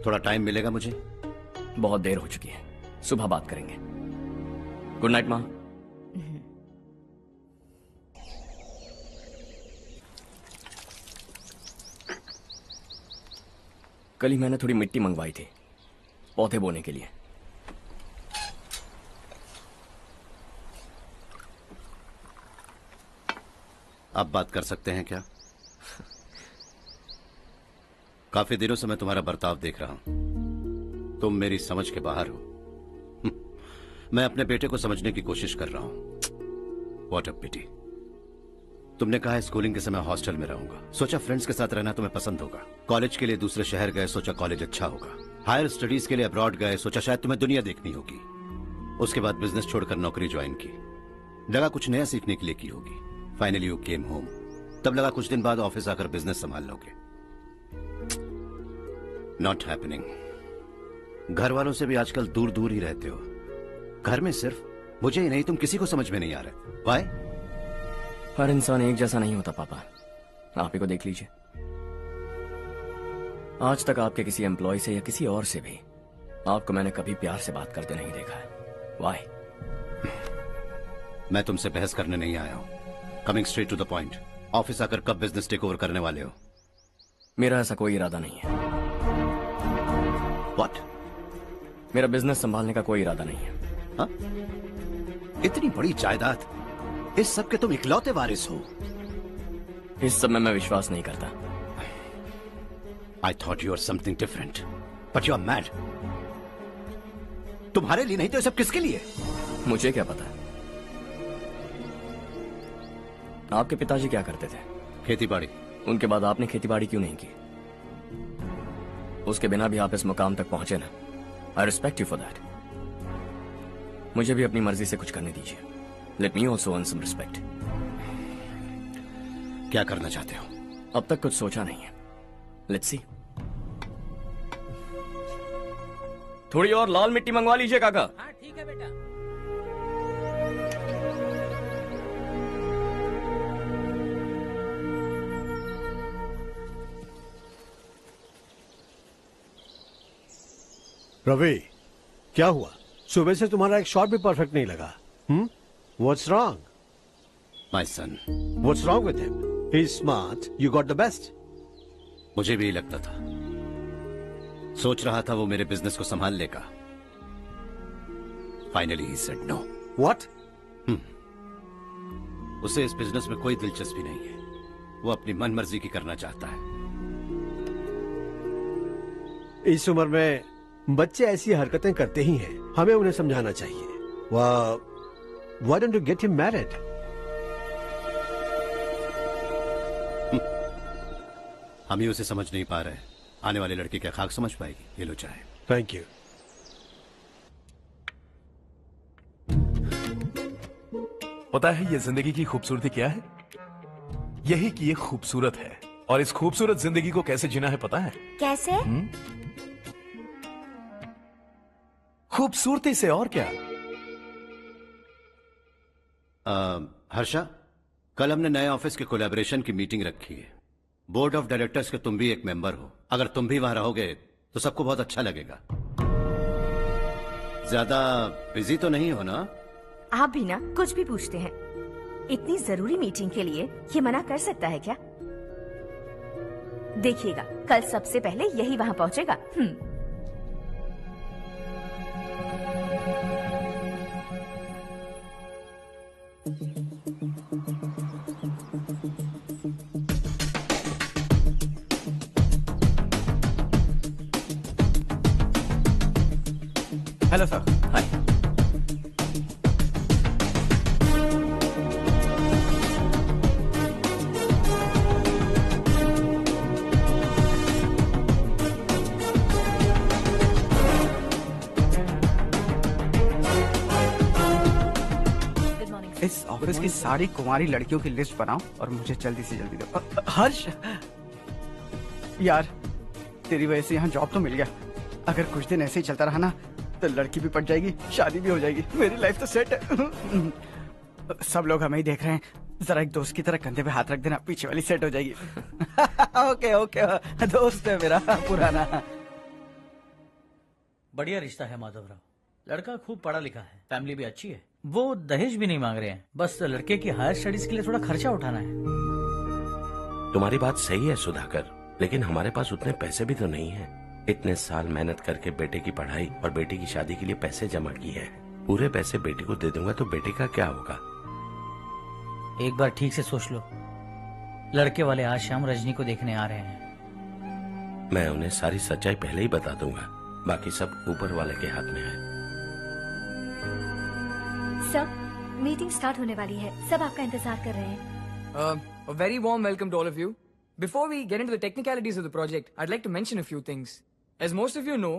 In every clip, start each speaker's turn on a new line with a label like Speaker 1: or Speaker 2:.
Speaker 1: थोड़ा टाइम मिलेगा मुझे?
Speaker 2: बहुत देर हो चुकी है, सुबह बात करेंगे। गुड नाइट माँ। कल ही मैंने थोड़ी मिट्टी मंगवाई थी पौधे बोने के लिए।
Speaker 1: आप बात कर सकते हैं क्या? काफी दिनों से मैं तुम्हारा बर्ताव देख रहा हूं। तुम मेरी समझ के बाहर हो। मैं अपने बेटे को समझने की कोशिश कर रहा हूं। व्हाट अ पिटी। तुमने कहा स्कूलिंग के समय हॉस्टल में रहूंगा, सोचा फ्रेंड्स के साथ रहना तुम्हें पसंद होगा। कॉलेज के लिए दूसरे शहर गए, सोचा कॉलेज अच्छा होगा। हायर स्टडीज के लिए अब्रॉड गए, सोचा शायद तुम्हें दुनिया देखनी होगी। उसके बाद बिजनेस छोड़कर नौकरी ज्वाइन की, लगा कुछ नया सीखने के लिए की होगी। Finally you came home. तब लगा कुछ दिन बाद ऑफिस आकर बिजनेस संभाल लोगे। Not happening. घर वालों से भी आजकल दूर दूर ही रहते हो। घर में सिर्फ मुझे ही नहीं, तुम किसी को समझ में नहीं आ रहे। वाई?
Speaker 2: हर इंसान एक जैसा नहीं होता पापा, आप ही को देख लीजिए। आज तक आपके किसी एम्प्लॉय से या किसी और से भी आपको मैंने कभी प्यार से बात करते नहीं देखा है। वाई?
Speaker 1: मैं तुमसे बहस करने नहीं आया हूं। Coming straight to the point. Office आकर कब बिजनेस टेक ओवर करने वाले हो?
Speaker 2: मेरा ऐसा कोई इरादा नहीं है।
Speaker 1: व्हाट?
Speaker 2: मेरा बिजनेस संभालने का कोई इरादा नहीं है।
Speaker 1: हा? इतनी बड़ी जायदाद, इस सब के तुम इकलौते वारिस हो।
Speaker 2: इस सब में मैं विश्वास नहीं करता।
Speaker 1: I thought you were something different, but you are mad. तुम्हारे लिए नहीं तो ये सब किसके लिए?
Speaker 2: मुझे क्या पता। आपके पिताजी क्या करते थे?
Speaker 1: खेतीबाड़ी।
Speaker 2: उनके बाद आपने खेतीबाड़ी क्यों नहीं की? उसके बिना भी आप इस मुकाम तक पहुंचे ना। I respect you for that. मुझे भी अपनी मर्जी से कुछ करने दीजिए। Let me also earn some respect.
Speaker 1: क्या करना चाहते हो?
Speaker 2: अब तक कुछ सोचा नहीं है। Let's see. थोड़ी और लाल मिट्टी मंगवा लीजिए काका।
Speaker 3: हाँ ठीक है बेटा।
Speaker 4: रवि, क्या हुआ? सुबह से तुम्हारा एक शॉट भी परफेक्ट नहीं लगा। What's wrong?
Speaker 1: My son.
Speaker 4: What's wrong with him? He's smart. You got the best.
Speaker 1: मुझे भी लगता था। सोच रहा था वो मेरे बिजनेस को संभाल लेगा। Finally he said no.
Speaker 4: What?
Speaker 1: उसे इस बिजनेस में कोई दिलचस्पी नहीं है। वो अपनी मनमर्जी की करना चाहता है।
Speaker 4: इस उम्र में बच्चे ऐसी हरकतें करते ही हैं। हमें उन्हें समझाना चाहिए। Why don't you get him married?
Speaker 1: हम ही उसे समझ नहीं पा रहे। आने वाली लड़की क्या खाक समझ पाएगी? ये लो चाहे।
Speaker 4: Thank you.
Speaker 5: पता है ये जिंदगी की खूबसूरती क्या है? यही कि ये खूबसूरत है, और इस खूबसूरत जिंदगी को कैसे जीना है पता है?
Speaker 6: कैसे?
Speaker 5: खूबसूरती से। और क्या?
Speaker 1: हर्षा, कल हमने नए ऑफिस के कोलैबोरेशन की मीटिंग रखी है। बोर्ड ऑफ डायरेक्टर्स के तुम भी एक मेंबर हो। अगर तुम भी वहां रहोगे तो सबको बहुत अच्छा लगेगा। ज्यादा बिजी तो नहीं हो ना?
Speaker 6: आप भी ना कुछ भी पूछते हैं। इतनी जरूरी मीटिंग के लिए ये मना कर सकता है क्या? देखिएगा, कल सबसे पहले यही वहां पहुंचेगा।
Speaker 3: Hello sir.
Speaker 2: हाय।
Speaker 3: इस ऑफिस की सारी कुंवारी लड़कियों की लिस्ट बनाओ और मुझे जल्दी से जल्दी दो। हर्ष यार, तेरी वजह से यहाँ जॉब तो मिल गया। अगर कुछ दिन ऐसे ही चलता रहा ना तो लड़की भी पट जाएगी, शादी भी हो जाएगी, मेरी लाइफ तो सेट है। सब लोग हमें ही देख रहे हैं, जरा एक दोस्त की तरह कंधे पे हाथ रख देना, पीछे वाली सेट हो जाएगी। ओके ओके, दोस्त है मेरा पुराना।
Speaker 7: बढ़िया रिश्ता है माधवराव। लड़का खूब पढ़ा लिखा है, फैमिली भी अच्छी है। वो दहेज भी नहीं मांग रहे हैं, बस लड़के की हायर स्टडीज के लिए थोड़ा खर्चा उठाना है।
Speaker 8: तुम्हारी बात सही है सुधाकर, लेकिन हमारे पास उतने पैसे भी तो नहीं है। इतने साल मेहनत करके बेटे की पढ़ाई और बेटे की शादी के लिए पैसे जमा किए हैं। पूरे पैसे बेटे को दे दूंगा तो बेटे का क्या होगा?
Speaker 7: एक बार ठीक से सोच लो, लड़के वाले आज शाम रजनी को देखने आ रहे हैं।
Speaker 8: मैं उन्हें सारी सच्चाई पहले ही बता दूंगा, बाकी सब ऊपर वाले के हाथ में है।
Speaker 6: सब मीटिंग स्टार्ट होने वाली है, सब आपका इंतजार कर रहे हैं।
Speaker 9: A very warm welcome to all of you. Before we get into the technicalities of the project, I'd like to mention a few things. As most of you know,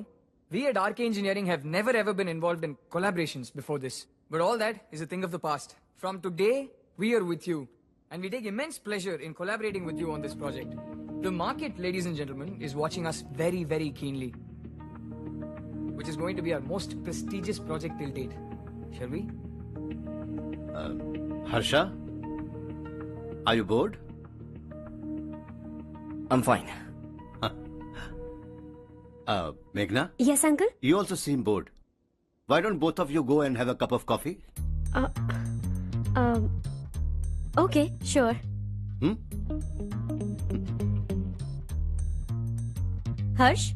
Speaker 9: we at RK Engineering have never ever been involved in collaborations before this. But all that is a thing of the past. From today, we are with you. And we take immense pleasure in collaborating with you on this project. The market, ladies and gentlemen, is watching us very, very keenly. Which is going to be our most prestigious project till date. Shall we?
Speaker 1: Harsha? Are you bored?
Speaker 2: I'm fine.
Speaker 1: Meghna?
Speaker 6: Yes, uncle.
Speaker 1: You also seem bored. Why don't both of you go and have a cup of coffee?
Speaker 6: Okay, sure. Harsh?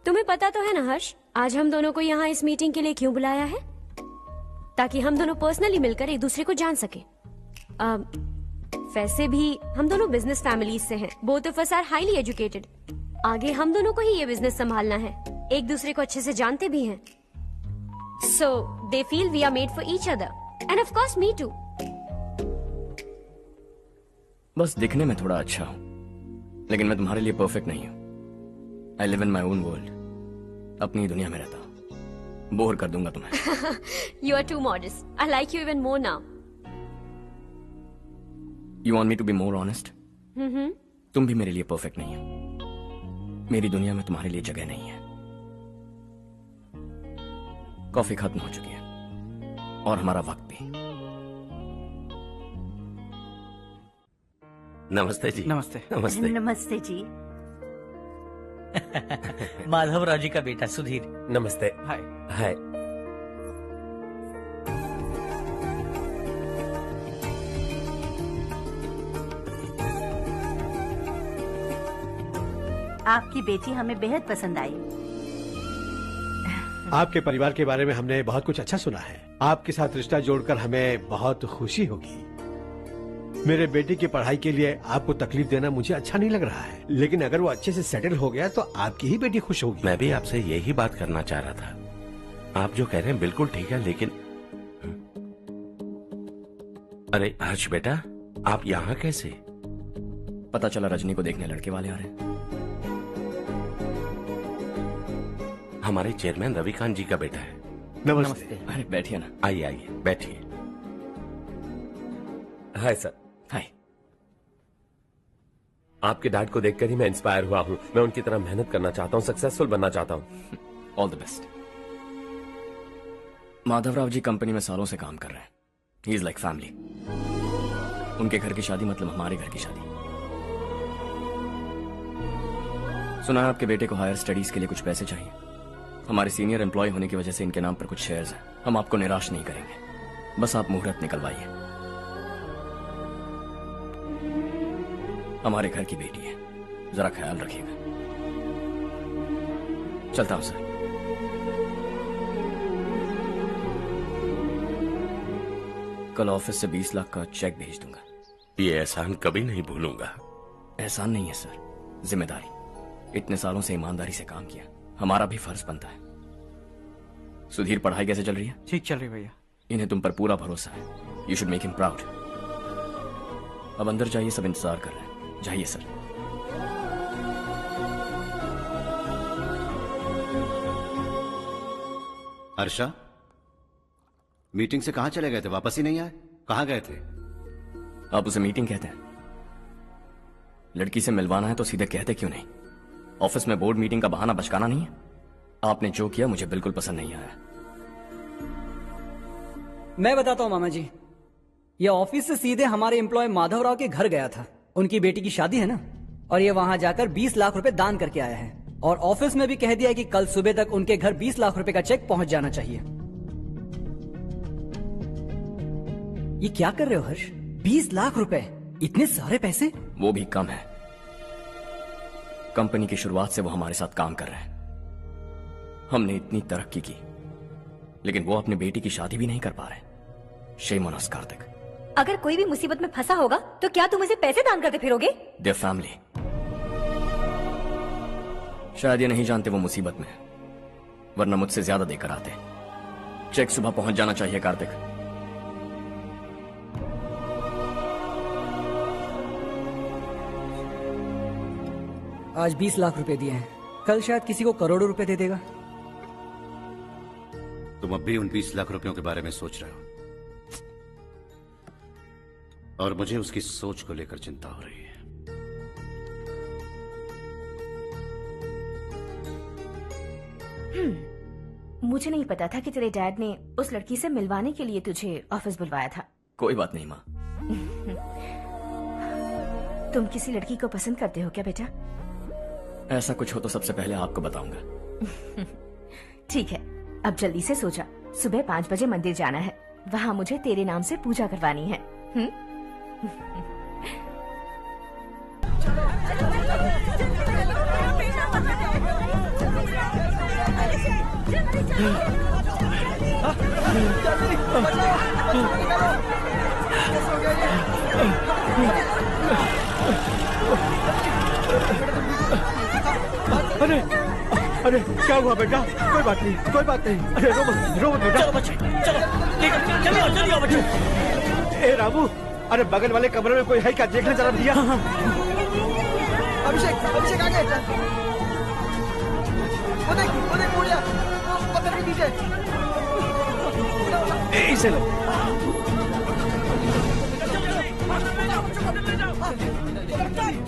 Speaker 6: तुम्हें पता तो है ना हर्ष, आज हम दोनों को यहाँ इस मीटिंग के लिए क्यों बुलाया है? ताकि हम दोनों पर्सनली मिलकर एक दूसरे को जान सके। वैसे भी हम दोनों बिजनेस फैमिलीज से हैं। Both of us are highly educated. आगे हम दोनों को ही ये बिजनेस संभालना है। एक दूसरे को अच्छे से जानते भी हैं। So they feel we are made for each other and of course me too.
Speaker 2: बस दिखने में थोड़ा अच्छा हूं, लेकिन मैं तुम्हारे लिए परफेक्ट नहीं हूं। I live in my own world, अपनी दुनिया में रहता हूं। बोर कर दूंगा तुम्हें।
Speaker 6: You are too modest. I like you even more now.
Speaker 2: You want me to be more honest? तुम भी मेरे लिए परफेक्ट नहीं हो। मेरी दुनिया में तुम्हारे लिए जगह नहीं है। कॉफी खत्म हो चुकी है और हमारा वक्त भी।
Speaker 8: नमस्ते जी।
Speaker 3: नमस्ते।
Speaker 8: नमस्ते।
Speaker 6: नमस्ते जी।
Speaker 7: माधवराव जी का बेटा सुधीर।
Speaker 5: नमस्ते।
Speaker 3: हाय।
Speaker 5: हाय।
Speaker 10: आपकी बेटी हमें बेहद पसंद आई।
Speaker 4: आपके परिवार के बारे में हमने बहुत कुछ अच्छा सुना है। आपके साथ रिश्ता जोड़कर हमें बहुत खुशी होगी। मेरे बेटे की पढ़ाई के लिए आपको तकलीफ देना मुझे अच्छा नहीं लग रहा है, लेकिन अगर वो अच्छे से सेटल हो गया तो आपकी ही बेटी खुश होगी।
Speaker 8: मैं भी आपसे यही बात करना चाह रहा था। आप जो कह रहे हैं बिल्कुल ठीक है, लेकिन अरे हर्ष बेटा, आप यहाँ कैसे?
Speaker 2: पता चला रजनी को देखने लड़के वाले आ रहे हैं।
Speaker 8: हमारे चेयरमैन रविकांत जी का बेटा है।
Speaker 4: नमस्ते।
Speaker 2: अरे बैठिए ना।
Speaker 8: आइए आइए बैठिए।
Speaker 5: Hi sir.
Speaker 2: हाय।
Speaker 5: आपके डैड को देखकर ही मैं इंस्पायर हुआ हूँ। मैं उनकी तरह मेहनत करना चाहता हूँ, सक्सेसफुल बनना चाहता हूँ।
Speaker 2: All the best. Madhavrao ji company में सालों से काम कर रहे हैं। He is like family. उनके घर की शादी मतलब हमारे घर की शादी। सुना है आपके बेटे को हायर स्टडीज के लिए कुछ पैसे चाहिए। हमारे सीनियर एम्प्लॉय होने की वजह से इनके नाम पर कुछ शेयर्स हैं। हम आपको निराश नहीं करेंगे, बस आप मुहूर्त निकलवाइए। हमारे घर की बेटी है, जरा ख्याल रखिएगा। चलता हूं सर। कल ऑफिस से 20 लाख का चेक भेज दूंगा।
Speaker 8: ये एहसान कभी नहीं भूलूंगा।
Speaker 2: एहसान नहीं है सर, जिम्मेदारी। इतने सालों से ईमानदारी से काम किया, हमारा भी फर्ज बनता है। सुधीर, पढ़ाई कैसे चल रही है?
Speaker 3: ठीक चल रही भैया।
Speaker 2: इन्हें तुम पर पूरा भरोसा है। You should make him proud. अब अंदर जाइए, सब इंतजार कर रहे हैं। जाइए सर।
Speaker 1: हर्षा, मीटिंग से कहां चले गए थे? वापस ही नहीं आए? कहां गए थे?
Speaker 2: आप उसे मीटिंग कहते हैं? लड़की से मिलवाना है तो सीधे कहते क्यों नहीं? ऑफिस में बोर्ड मीटिंग का बहाना बचकाना नहीं है। आपने जो किया मुझे बिल्कुल पसंद नहीं आया।
Speaker 11: मैं बताता हूँ मामा जी, ये ऑफिस से सीधे हमारे एम्प्लॉय माधवराव के घर गया था। उनकी बेटी की शादी है ना, और ये वहां जाकर 20 लाख रुपए दान करके आया है। और ऑफिस में भी कह दिया कि कल सुबह तक उनके घर 20 लाख रुपए का चेक पहुंच जाना चाहिए। ये क्या कर रहे हो हर्ष? 20 लाख रुपए, इतने सारे पैसे?
Speaker 2: वो भी कम है। कंपनी की शुरुआत से वो हमारे साथ काम कर रहे हैं। हमने इतनी तरक्की की, लेकिन वो अपनी बेटी की शादी भी नहीं कर पा रहे। Shame on us Kartik.
Speaker 6: अगर कोई भी मुसीबत में फंसा होगा तो क्या तुम उसे पैसे दान करते फिरोगे?
Speaker 2: Their family. शायद ये नहीं जानते वो मुसीबत में, वरना मुझसे ज्यादा देकर आते। चेक सुबह पहुंच जाना चाहिए कार्तिक।
Speaker 11: आज 20 लाख रुपए दिए हैं, कल शायद किसी को करोड़ों रुपए दे देगा।
Speaker 1: तुम अब भी उन 20 लाख रुपयों के बारे में सोच रहे हो, और मुझे उसकी सोच को लेकर चिंता हो रही है।
Speaker 12: मुझे नहीं पता था कि तेरे डैड ने उस लड़की से मिलवाने के लिए तुझे ऑफिस बुलवाया था।
Speaker 2: कोई बात नहीं माँ।
Speaker 12: तुम किसी लड़की को पसंद करते हो क्या बेटा?
Speaker 2: ऐसा कुछ हो तो सबसे पहले आपको बताऊंगा।
Speaker 12: ठीक है, अब जल्दी से सो जा। सुबह 5 बजे मंदिर जाना है, वहाँ मुझे तेरे नाम से पूजा करवानी है।
Speaker 4: अरे अरे क्या हुआ बेटा? कोई बात नहीं, कोई बात नहीं। अरे रो मत बेटा।
Speaker 7: चलो बच्चे, चलो चलिए बच्चे।
Speaker 4: ए रामू, अरे बगल वाले कमरे में कोई है क्या? देखना जरा भैया।
Speaker 3: अभिषेक, अभिषेक आ गए। वो देख मुड़िया, पकड़ के नीचे।
Speaker 4: इसे लो।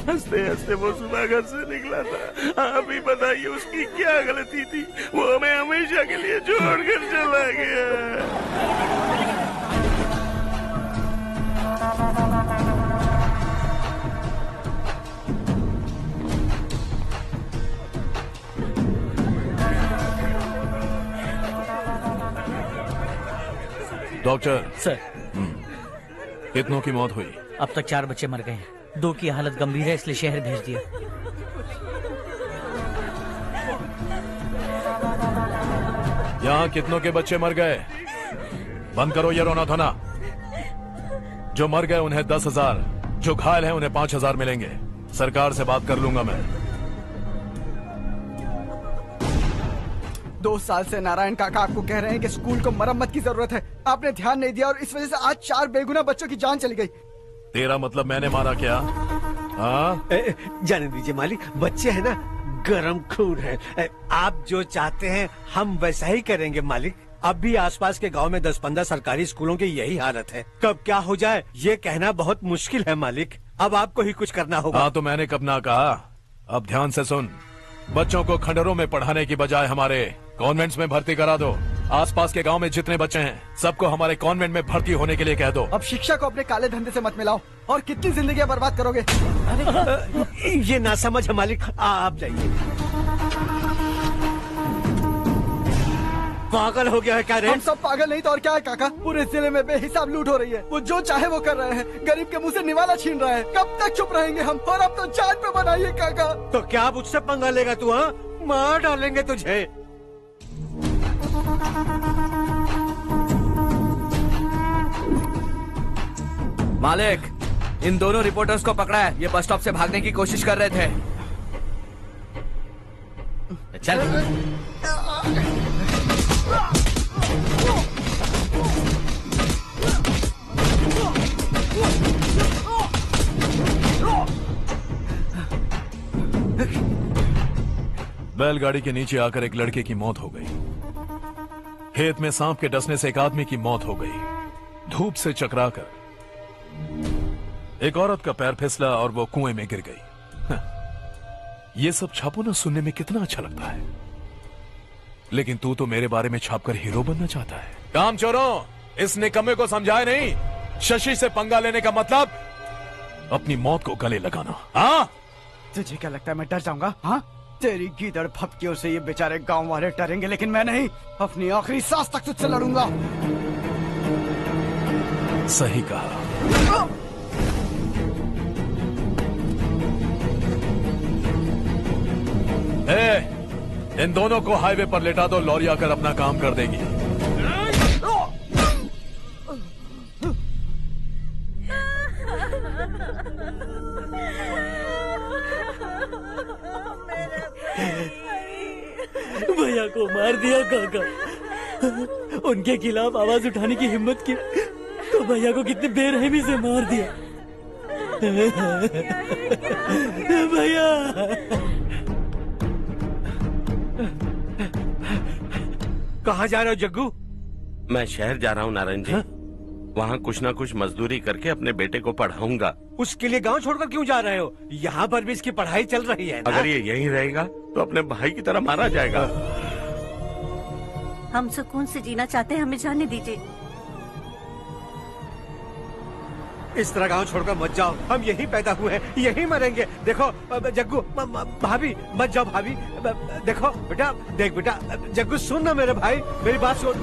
Speaker 8: हंसते हंसते वो सुबह घर से निकला था। आप ही बताइए उसकी क्या गलती थी? वो हमें हमेशा के लिए छोड़कर चला गया।
Speaker 5: डॉक्टर
Speaker 7: सर,
Speaker 5: कितनों की मौत हुई?
Speaker 7: अब तक 4 बच्चे मर गए हैं। 2 की हालत गंभीर है, इसलिए शहर भेज दिया।
Speaker 5: यहाँ कितनों के बच्चे मर गए? बंद करो ये रोना धोना। जो मर गए उन्हें 10,000, जो घायल हैं उन्हें 5,000 मिलेंगे। सरकार से बात कर लूंगा मैं।
Speaker 3: 2 साल से नारायण काका आपको कह रहे हैं कि स्कूल को मरम्मत की जरूरत है। आपने ध्यान नहीं दिया और इस वजह से आज 4 बेगुनाह बच्चों की जान चली गई।
Speaker 5: तेरा मतलब मैंने मारा क्या? हाँ,
Speaker 4: जाने दीजिए मालिक, बच्चे हैं ना, गरम खून है। आप जो चाहते हैं हम वैसा ही करेंगे मालिक। अब भी आसपास के गांव में 10-15 सरकारी स्कूलों की यही हालत है। कब क्या हो जाए ये कहना बहुत मुश्किल है मालिक। अब आपको ही कुछ करना होगा।
Speaker 5: हाँ तो मैंने कब ना कहा। अब ध्यान से सुन, बच्चों को खंडरों में पढ़ाने की बजाय हमारे कॉन्वेंट्स में भर्ती करा दो। आसपास के गांव में जितने बच्चे हैं सबको हमारे कॉन्वेंट में भर्ती होने के लिए कह दो।
Speaker 3: अब शिक्षा को अपने काले धंधे से मत मिलाओ। और कितनी जिंदगियां बर्बाद करोगे?
Speaker 4: ये ना समझ है मालिक, आप जाइए। पागल हो गया है क्या रे?
Speaker 3: हम सब पागल नहीं तो और क्या है काका? पूरे जिले में बेहिसाब लूट हो रही है। वो जो चाहे वो कर रहे हैं, गरीब के मुंह से निवाला छीन रहा है। कब तक चुप रहेंगे हम? और अब तो जान पे बनाइए काका।
Speaker 4: तो क्या अब उससे पंगा लेगा तू? हाँ, मार डालेंगे तुझे।
Speaker 13: मालिक, इन दोनों रिपोर्टर्स को पकड़ा है। ये बस स्टॉप से भागने की कोशिश कर रहे थे।
Speaker 7: चल।
Speaker 5: बैलगाड़ी के नीचे आकर एक लड़के की मौत हो गई। खेत में सांप के डसने से एक आदमी की मौत हो गई। धूप से चकराकर एक औरत का पैर फिसला और वो कुएं में गिर गई। ये सब छापो ना सुनने में कितना अच्छा लगता है, लेकिन तू तो मेरे बारे में छापकर हीरो बनना चाहता है। काम चोरों, इस निकम्मे को समझाए नहीं। शशि से पंगा लेने का मतलब अपनी मौत को गले लगाना। हाँ,
Speaker 3: तुझे क्या लगता है मैं डर जाऊंगा? हाँ, तेरी गीदड़ फपकियों से ये बेचारे गांव वाले डरेंगे, लेकिन मैं नहीं। अपनी आखिरी सांस तक तुझसे लड़ूंगा।
Speaker 5: सही कहा। इन दोनों को हाईवे पर लेटा दो, लॉरी आकर अपना काम कर देगी।
Speaker 11: भैया को मार दिया काका। उनके खिलाफ आवाज उठाने की हिम्मत की तो भैया को कितने बेरहमी से मार दिया। भैया
Speaker 4: कहाँ जा रहे हो जग्गू?
Speaker 8: मैं शहर जा रहा हूँ नारायण जी। वहाँ कुछ ना कुछ मजदूरी करके अपने बेटे को पढ़ाऊंगा।
Speaker 4: उसके लिए गांव छोड़कर क्यों जा रहे हो? यहाँ पर भी इसकी पढ़ाई चल रही है ना?
Speaker 8: अगर ये यहीं रहेगा तो अपने भाई की तरह मारा जाएगा।
Speaker 10: हम सुकून से जीना चाहते हैं, हमें जाने दीजिए।
Speaker 4: इस तरह गांव छोड़कर मत जाओ, हम यहीं पैदा हुए हैं, यहीं मरेंगे। देखो जग्गू, भाभी मत जाओ भाभी। देखो बेटा, देख बेटा, जग्गू सुन ना मेरे भाई, मेरी बात सुन।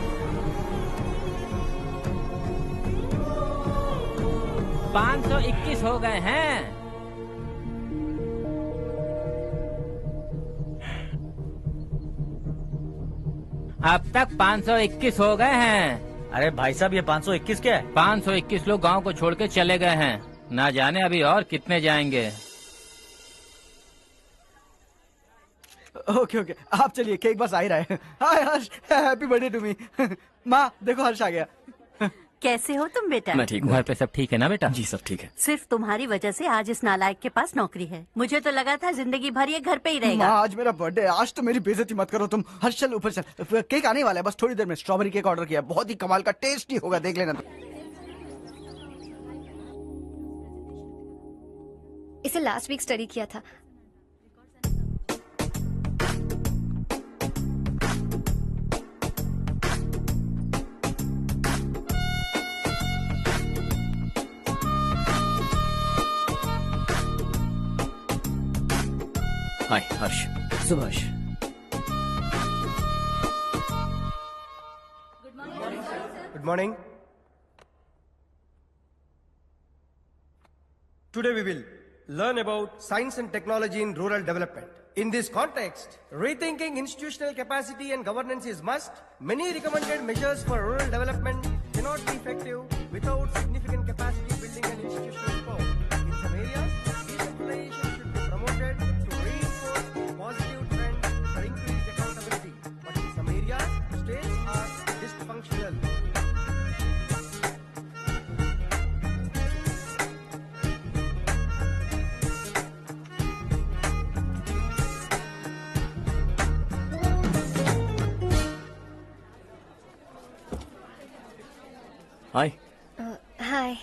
Speaker 14: 521 हो गए हैं। अब तक 521 हो गए हैं।
Speaker 7: अरे भाई साहब, ये 521 क्या है?
Speaker 14: 521 लोग गांव को छोड़ के चले गए हैं। ना जाने अभी और कितने जाएंगे।
Speaker 3: ओके ओके, आप चलिए, केक बस आ ही रहा है। हाय हर्ष, हैप्पी बर्थडे टू मी। माँ देखो, हर्ष आ गया।
Speaker 10: कैसे हो तुम बेटा?
Speaker 2: मैं ठीक हूँ।
Speaker 14: घर पे सब ठीक है ना बेटा?
Speaker 2: जी सब ठीक है।
Speaker 10: सिर्फ तुम्हारी वजह से आज इस नालायक के पास नौकरी है। मुझे तो लगा था जिंदगी भर ये घर पे ही रहेगा।
Speaker 3: माँ आज मेरा बर्थडे है, आज तो मेरी बेइज्जती मत करो तुम। हर्ष चल ऊपर चल, केक आने वाला है, बस थोड़ी देर में। स्ट्रॉबेरी केक ऑर्डर किया, बहुत ही कमाल का, टेस्टी होगा, देख लेना।
Speaker 6: इसे लास्ट वीक स्टडी किया था।
Speaker 2: हाय हर्ष।
Speaker 11: Subhash.
Speaker 15: Good morning. Today we will learn about science and technology in rural development. In this context, rethinking institutional capacity and governance is must. Many recommended measures for rural development cannot be effective without significant capacity building and institutional support. In some areas, decentralization should be promoted to reinforce positive trends for increased accountability. But in some areas, states are dysfunctional.
Speaker 2: Hi.
Speaker 6: Hi.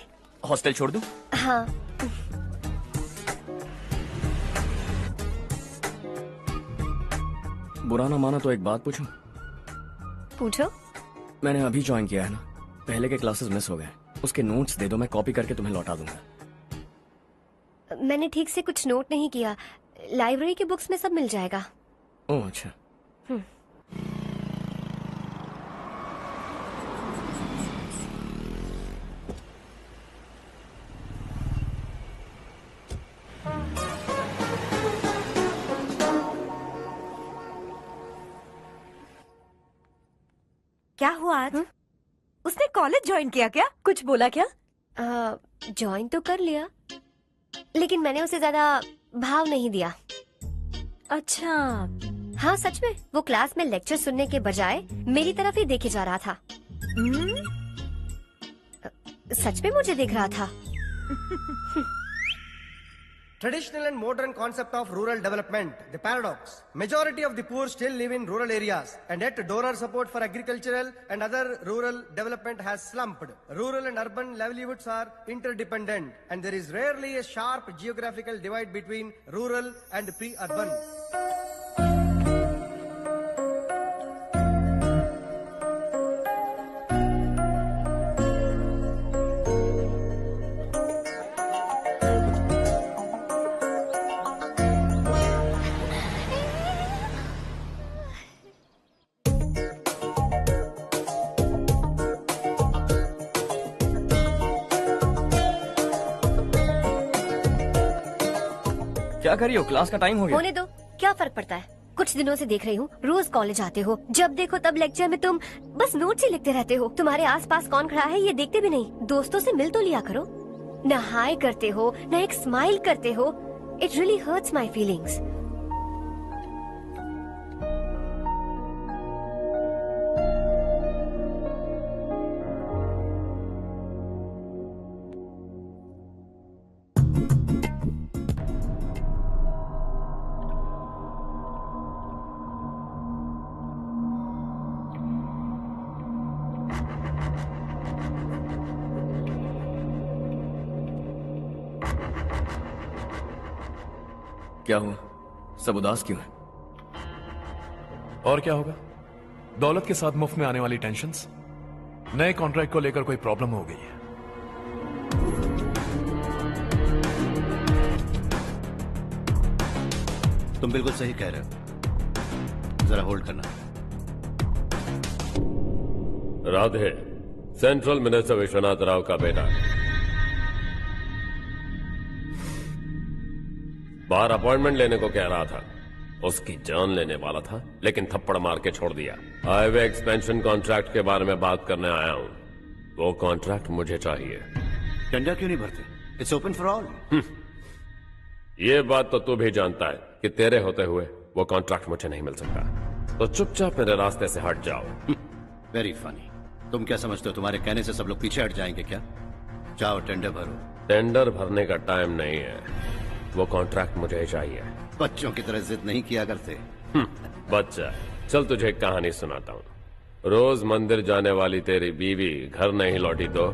Speaker 2: Hostel छोड़ दूं?
Speaker 6: हाँ।
Speaker 2: बुरा ना माना तो एक बात पूछूं?
Speaker 6: पूछो।
Speaker 2: मैंने अभी ज्वाइन किया है ना, पहले के क्लासेस मिस हो गए। उसके नोट्स दे दो, मैं कॉपी करके तुम्हें लौटा दूंगा।
Speaker 6: मैंने ठीक से कुछ नोट नहीं किया। लाइब्रेरी की बुक्स में सब मिल जाएगा।
Speaker 2: ओह अच्छा।
Speaker 12: क्या हुआ आज? उसने कॉलेज ज्वाइन किया क्या? कुछ बोला क्या?
Speaker 6: ज्वाइन तो कर लिया, लेकिन मैंने उसे ज्यादा भाव नहीं दिया।
Speaker 12: अच्छा।
Speaker 6: हाँ सच में, वो क्लास में लेक्चर सुनने के बजाय मेरी तरफ ही देखे जा रहा था। सच में मुझे देख रहा था।
Speaker 15: Traditional and modern concept of rural development, the paradox. Majority of the poor still live in rural areas, and yet donor support for agricultural and other rural development has slumped. Rural and urban livelihoods are interdependent, and there is rarely a sharp geographical divide between rural and pre-urban.
Speaker 2: क्या करियो, class का time हो गया।
Speaker 6: होने दो, क्या फर्क पड़ता है। कुछ दिनों से देख रही हूँ, रोज कॉलेज आते हो, जब देखो तब लेक्चर में तुम बस नोट्स ही लिखते रहते हो। तुम्हारे आसपास कौन खड़ा है ये देखते भी नहीं। दोस्तों से मिल तो लिया करो। न हाय करते हो, न एक स्माइल करते हो। It really hurts my feelings.
Speaker 2: क्या हुआ, सब उदास क्यों है?
Speaker 5: और क्या होगा, दौलत के साथ मुफ्त में आने वाली टेंशन्स। नए कॉन्ट्रैक्ट को लेकर कोई प्रॉब्लम हो गई है।
Speaker 1: तुम बिल्कुल सही कह रहे हो, जरा होल्ड करना।
Speaker 16: राधे, सेंट्रल मिनिस्टर विश्वनाथ राव का बेटा, बाहर अपॉइंटमेंट लेने को कह रहा था। उसकी जान लेने वाला था, लेकिन थप्पड़ मार के छोड़ दिया। हाईवे एक्सपेंशन कॉन्ट्रैक्ट के बारे में बात करने आया हूं। वो कॉन्ट्रैक्ट मुझे चाहिए।
Speaker 1: टेंडर क्यों नहीं भरते? It's open for all.
Speaker 16: ये बात तो तू भी जानता है कि तेरे होते हुए वो कॉन्ट्रैक्ट मुझे नहीं मिल सकता। तो चुपचाप मेरे रास्ते से हट जाओ।
Speaker 1: Very funny. तुम क्या समझते हो, तुम्हारे कहने से सब लोग पीछे हट जाएंगे क्या? जाओ टेंडर भरो।
Speaker 16: टेंडर भरने का टाइम नहीं है, वो कॉन्ट्रैक्ट मुझे ही चाहिए।
Speaker 1: बच्चों की तरह जिद नहीं किया करते।
Speaker 16: बच्चा, चल तुझे एक कहानी सुनाता हूँ। रोज मंदिर जाने वाली तेरी बीवी घर नहीं लौटी तो,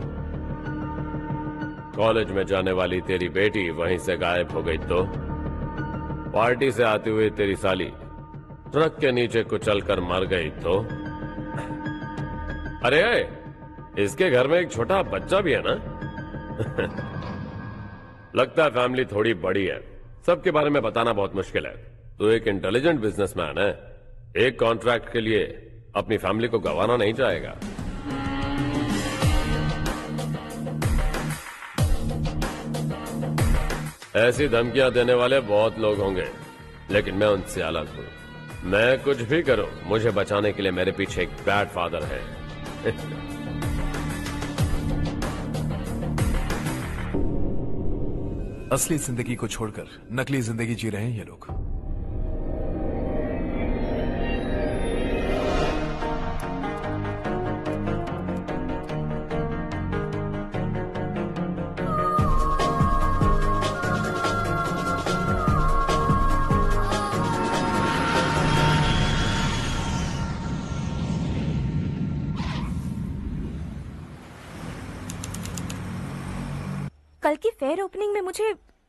Speaker 16: कॉलेज में जाने वाली तेरी बेटी वहीं से गायब हो गई तो, पार्टी से आती हुई तेरी साली ट्रक के नीचे कुचल कर मर गई तो। अरे इसके घर में एक छोटा बच्चा भी है ना। लगता है फैमिली थोड़ी बड़ी है, सबके बारे में बताना बहुत मुश्किल है। तो एक इंटेलिजेंट बिजनेसमैन है, एक कॉन्ट्रैक्ट के लिए अपनी फैमिली को गंवाना नहीं चाहेगा। ऐसी धमकियां देने वाले बहुत लोग होंगे, लेकिन मैं उनसे अलग हूं। मैं कुछ भी करूं, मुझे बचाने के लिए मेरे पीछे एक बैड फादर है।
Speaker 5: असली जिंदगी को छोड़कर नकली जिंदगी जी रहे हैं ये लोग।
Speaker 12: कल की फेयर ओपनिंग में मुझे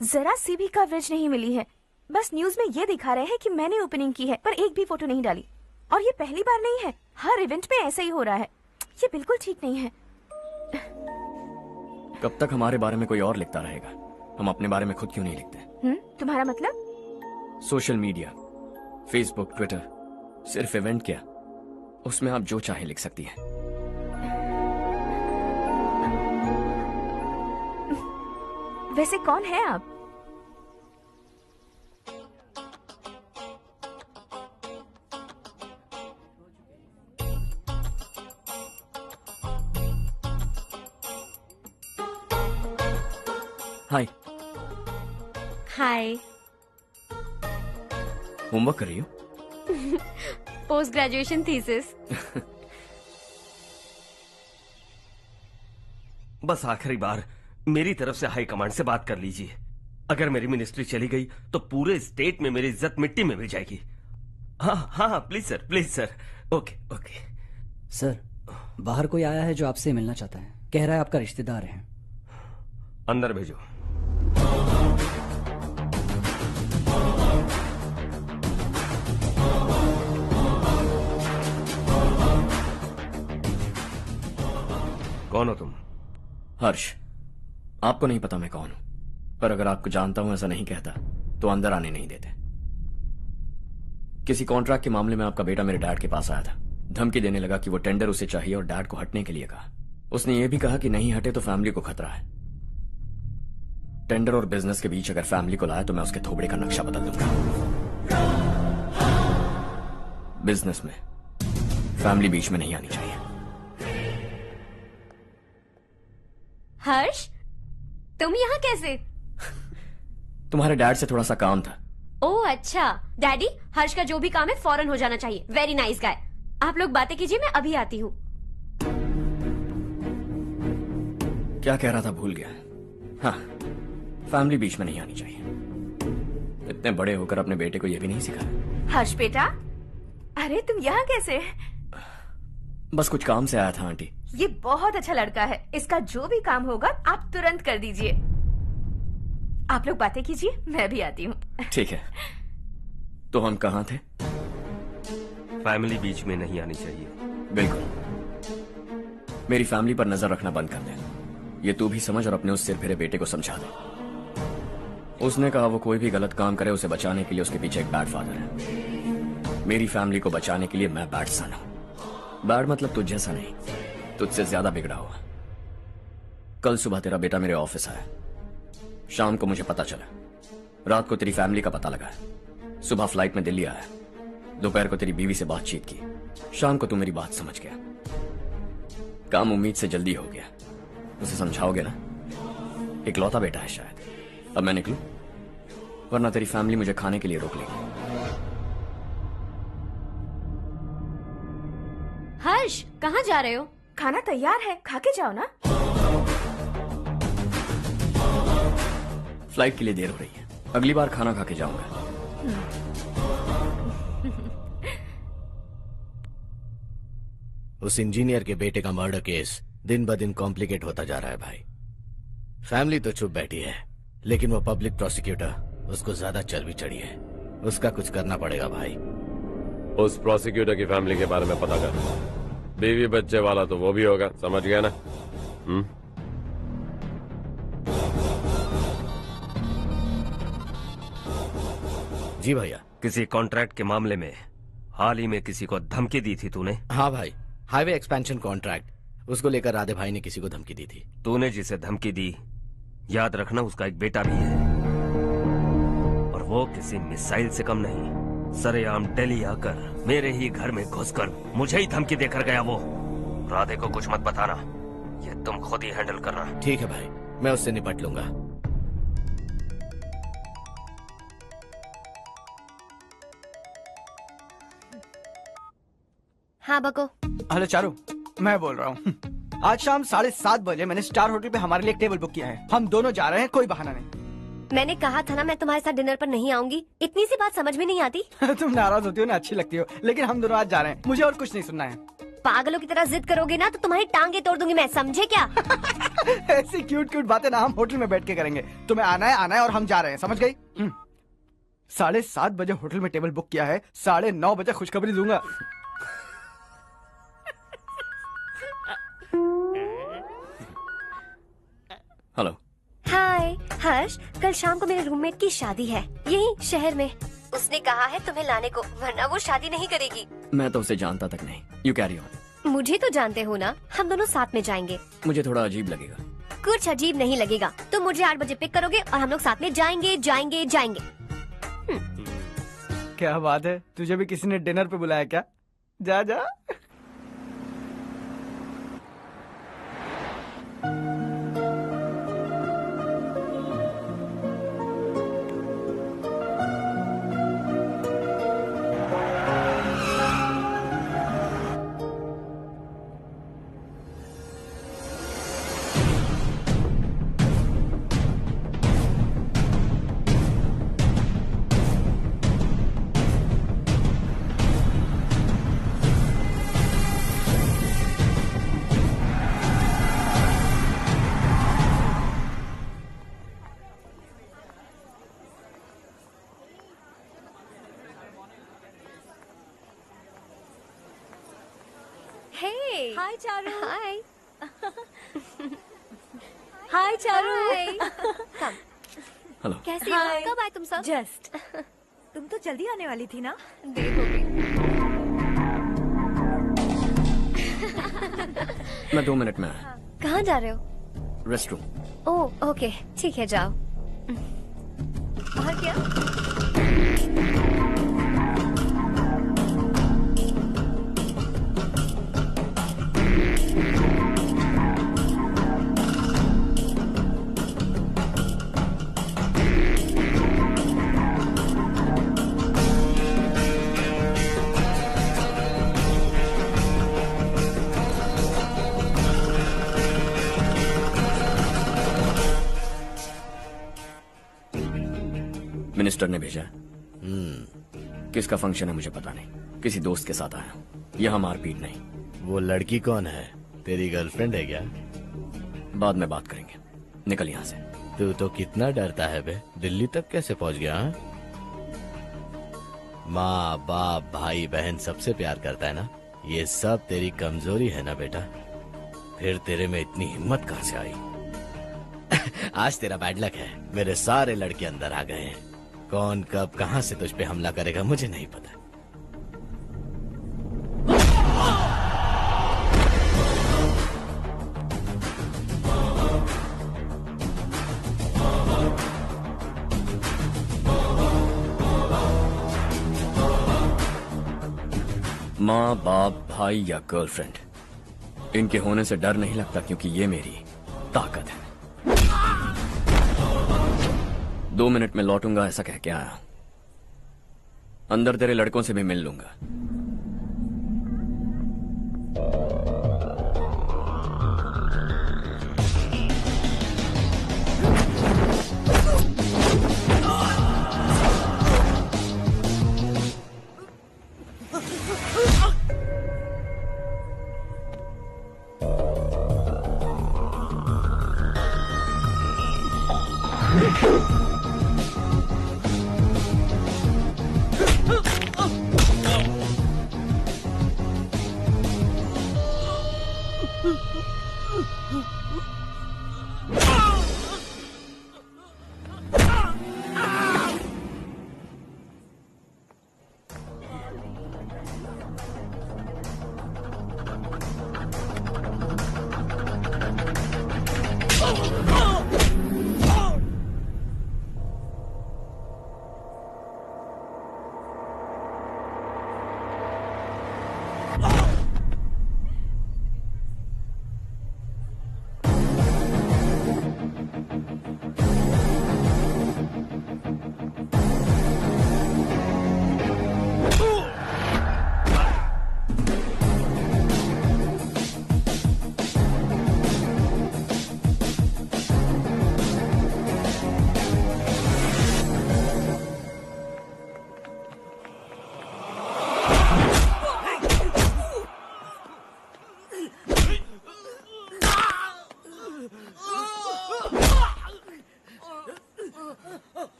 Speaker 12: जरा सी भी कवरेज नहीं मिली है। बस न्यूज में ये दिखा रहे हैं कि मैंने ओपनिंग की है, पर एक भी फोटो नहीं डाली। और ये पहली बार नहीं है, हर इवेंट में ऐसा ही हो रहा है। ये बिल्कुल ठीक नहीं है।
Speaker 2: कब तक हमारे बारे में कोई और लिखता रहेगा? हम अपने बारे में खुद क्यों नहीं लिखते?
Speaker 12: तुम्हारा मतलब?
Speaker 2: सोशल मीडिया, फेसबुक, ट्विटर, सिर्फ इवेंट क्या, उसमें आप जो चाहे लिख सकती हैं।
Speaker 12: वैसे कौन है आप?
Speaker 2: हाय।
Speaker 6: हाय।
Speaker 2: होमवर्क कर रही हो?
Speaker 6: Post graduation thesis.
Speaker 17: बस आखिरी बार मेरी तरफ से हाई कमांड से बात कर लीजिए। अगर मेरी मिनिस्ट्री चली गई तो पूरे स्टेट में मेरी इज्जत मिट्टी में मिल जाएगी। हाँ हाँ हाँ, please sir, please sir. Okay okay
Speaker 11: sir, बाहर कोई आया है जो आपसे मिलना चाहता है। कह रहा है आपका रिश्तेदार है।
Speaker 17: अंदर भेजो। कौन हो तुम?
Speaker 2: हर्ष। आपको नहीं पता मैं कौन हूं, पर अगर आपको जानता हूं ऐसा नहीं कहता तो अंदर आने नहीं देते। किसी कॉन्ट्रैक्ट के मामले में आपका बेटा मेरे डैड के पास आया था। धमकी देने लगा कि वो टेंडर उसे चाहिए और डैड को हटने के लिए कहा। उसने ये भी कहा कि नहीं हटे तो फैमिली को खतरा है। टेंडर और बिजनेस के बीच अगर फैमिली को लाया तो मैं उसके थोबड़े का नक्शा बदल दूंगा। बिजनेस में फैमिली बीच में नहीं आनी चाहिए।
Speaker 6: हर्ष, तुम यहाँ कैसे?
Speaker 2: तुम्हारे डैड से थोड़ा सा काम था।
Speaker 6: ओह अच्छा। डैडी, हर्ष का जो भी काम है फौरन हो जाना चाहिए। Very nice guy. आप लोग बातें कीजिए, मैं अभी आती हूँ।
Speaker 2: क्या कह रहा था भूल गया। हाँ, फैमिली बीच में नहीं आनी चाहिए। इतने बड़े होकर अपने बेटे को यह भी नहीं सिखाया।
Speaker 12: हर्ष बेटा, अरे तुम यहाँ कैसे?
Speaker 2: बस कुछ काम से आया था आंटी।
Speaker 12: ये बहुत अच्छा लड़का है, इसका जो भी काम होगा आप तुरंत कर दीजिए। आप लोग बातें कीजिए, मैं भी आती हूँ।
Speaker 2: ठीक है। तो हम कहाँ थे?
Speaker 17: फैमिली बीच में नहीं आनी चाहिए।
Speaker 2: बिल्कुल। मेरी फैमिली पर नजर रखना बंद कर दे। ये तू भी समझ और अपने उस सिर फिरे बेटे को समझा दे। उसने कहा वो कोई भी गलत काम करे उसे बचाने के लिए उसके पीछे एक बैड फादर है। मेरी फैमिली को बचाने के लिए मैं बैड सन हूं। बैड मतलब तुझ जैसा नहीं, तुझसे ज्यादा बिगड़ा हुआ। कल सुबह तेरा बेटा मेरे ऑफिस आया। शाम को मुझे पता चला। रात को तेरी फैमिली का पता लगा। सुबह फ्लाइट में दिल्ली आया। दोपहर को तेरी बीवी से बातचीत की। शाम को तू मेरी बात समझ गया। काम उम्मीद से जल्दी हो गया। उसे समझाओगे ना? इकलौता बेटा है शायद। अब मैं निकलूं, वरना तेरी फैमिली मुझे खाने के लिए रोक लेगी।
Speaker 6: हर्ष, कहाँ जा रहे हो?
Speaker 12: खाना तैयार है, खा के जाओ ना।
Speaker 2: फ्लाइट के लिए देर हो रही है। अगली बार खाना खा के जाऊंगा।
Speaker 18: उस इंजीनियर के बेटे का मर्डर केस दिन ब दिन कॉम्प्लिकेट होता जा रहा है भाई। फैमिली तो चुप बैठी है, लेकिन वो पब्लिक प्रोसिक्यूटर उसको ज्यादा चर्बी चढ़ी है। उसका कुछ करना पड़ेगा भाई।
Speaker 16: उस प्रोसिक्यूटर की फैमिली के बारे में पता कर। बीवी बच्चे वाला तो वो भी होगा, समझ गया ना?
Speaker 18: जी भैया।
Speaker 17: किसी कॉन्ट्रैक्ट के मामले में हाल ही में किसी को धमकी दी थी तूने?
Speaker 18: हाँ भाई, हाईवे एक्सपेंशन कॉन्ट्रैक्ट, उसको लेकर राधे भाई ने किसी को धमकी दी थी।
Speaker 17: तूने जिसे धमकी दी, याद रखना उसका एक बेटा भी है, और वो किसी मिसाइल से कम नहीं। सरेआम दिल्ली आकर मेरे ही घर में घुसकर मुझे ही धमकी देकर गया वो। राधे को कुछ मत बताना, ये तुम खुद ही हैंडल करना।
Speaker 18: ठीक है भाई, मैं उससे निपट लूंगा।
Speaker 6: हाँ बको।
Speaker 3: हेलो चारू, मैं बोल रहा हूँ। आज शाम 7:30 बजे मैंने स्टार होटल पे हमारे लिए एक टेबल बुक किया है। हम दोनों जा रहे हैं, कोई बहाना नहीं।
Speaker 6: मैंने कहा था ना मैं तुम्हारे साथ डिनर पर नहीं आऊंगी। इतनी सी बात समझ में नहीं आती?
Speaker 3: तुम नाराज होती हो ना, अच्छी लगती हो, लेकिन हम दोनों आज जा रहे हैं। मुझे और कुछ नहीं सुनना है।
Speaker 6: पागलों की तरह जिद करोगे ना तो तुम्हारी टांगे तोड़ दूंगी मैं, समझे क्या?
Speaker 3: ऐसी क्यूट क्यूट बातें ना हम होटल में बैठ के करेंगे। तुम्हें आना है और हम जा रहे हैं, समझ गई? 7:30 बजे होटल में टेबल बुक किया है, 9:30 बजे खुशखबरी दूंगा।
Speaker 2: हेलो।
Speaker 6: हाय हर्ष, कल शाम को मेरे रूममेट की शादी है यही शहर में। उसने कहा है तुम्हें लाने को, वरना वो शादी नहीं करेगी।
Speaker 2: मैं तो उसे जानता तक नहीं। You carry on.
Speaker 6: मुझे तो जानते हो ना, हम दोनों साथ में जाएंगे।
Speaker 2: मुझे थोड़ा अजीब लगेगा।
Speaker 6: कुछ अजीब नहीं लगेगा। तुम मुझे 8 बजे पिक करोगे और हम लोग साथ में जाएंगे जाएंगे जाएंगे।
Speaker 3: क्या बात है, तुझे भी किसी ने डिनर पे बुलाया क्या? जा जा।
Speaker 6: हाय चारू। हाय।
Speaker 12: हाय चारू।
Speaker 2: हेलो।
Speaker 6: कैसी हो? कब आए तुम सब?
Speaker 12: जस्ट। तुम तो जल्दी आने वाली थी ना?
Speaker 6: देर हो गई।
Speaker 2: मैं 2 मिनट में आया।
Speaker 6: कहाँ जा रहे हो?
Speaker 2: रेस्टरूम।
Speaker 6: ओह ओके, ठीक है जाओ।
Speaker 12: और क्या?
Speaker 2: मिनिस्टर ने भेजा। किसका फंक्शन है मुझे पता नहीं, किसी दोस्त के साथ आया। यहाँ मारपीट नहीं।
Speaker 18: वो लड़की कौन है? तेरी गर्लफ्रेंड है क्या?
Speaker 2: बाद में बात करेंगे, निकल यहाँ से।
Speaker 18: तू तो कितना डरता है बे, दिल्ली तक कैसे पहुँच गया? हाँ? माँ बाप भाई बहन सबसे प्यार करता है ना, ये सब तेरी कमजोरी है ना बेटा। फिर तेरे में इतनी हिम्मत कहाँ से आई? आज तेरा बैड लक है, मेरे सारे लड़के अंदर आ गए हैं। कौन कब कहां से तुझ पे हमला करेगा मुझे नहीं पता।
Speaker 2: माँ बाप भाई या गर्लफ्रेंड, इनके होने से डर नहीं लगता, क्योंकि ये मेरी ताकत है। 2 मिनट में लौटूंगा ऐसा कह के आया। अंदर तेरे लड़कों से भी मिल लूंगा।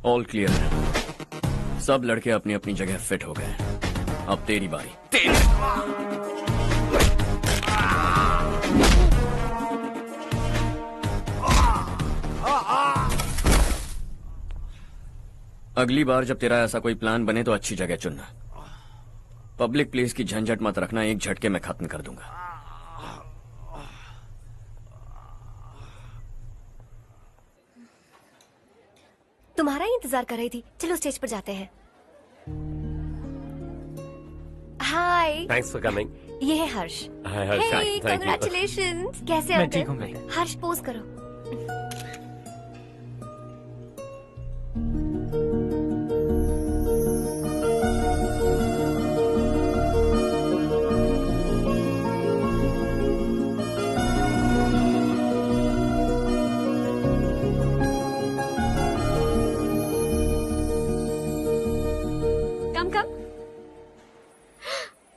Speaker 2: ऑल क्लियर है। सब लड़के अपनी अपनी जगह फिट हो गए। अब तेरी बारी। अगली बार जब तेरा ऐसा कोई प्लान बने तो अच्छी जगह चुनना। पब्लिक प्लेस की झंझट मत रखना, एक झटके में खत्म कर दूंगा।
Speaker 19: तुम्हारा ही इंतजार कर रही थी। चलो स्टेज पर जाते हैं। हाय।
Speaker 16: Thanks for coming.
Speaker 19: ये है Harsh.
Speaker 16: Hi Harsh, thank you.
Speaker 19: Congratulations. कैसे
Speaker 7: मैं
Speaker 19: अंकल?
Speaker 7: ठीक हूँ, मैं।
Speaker 19: हर्ष पोज करो।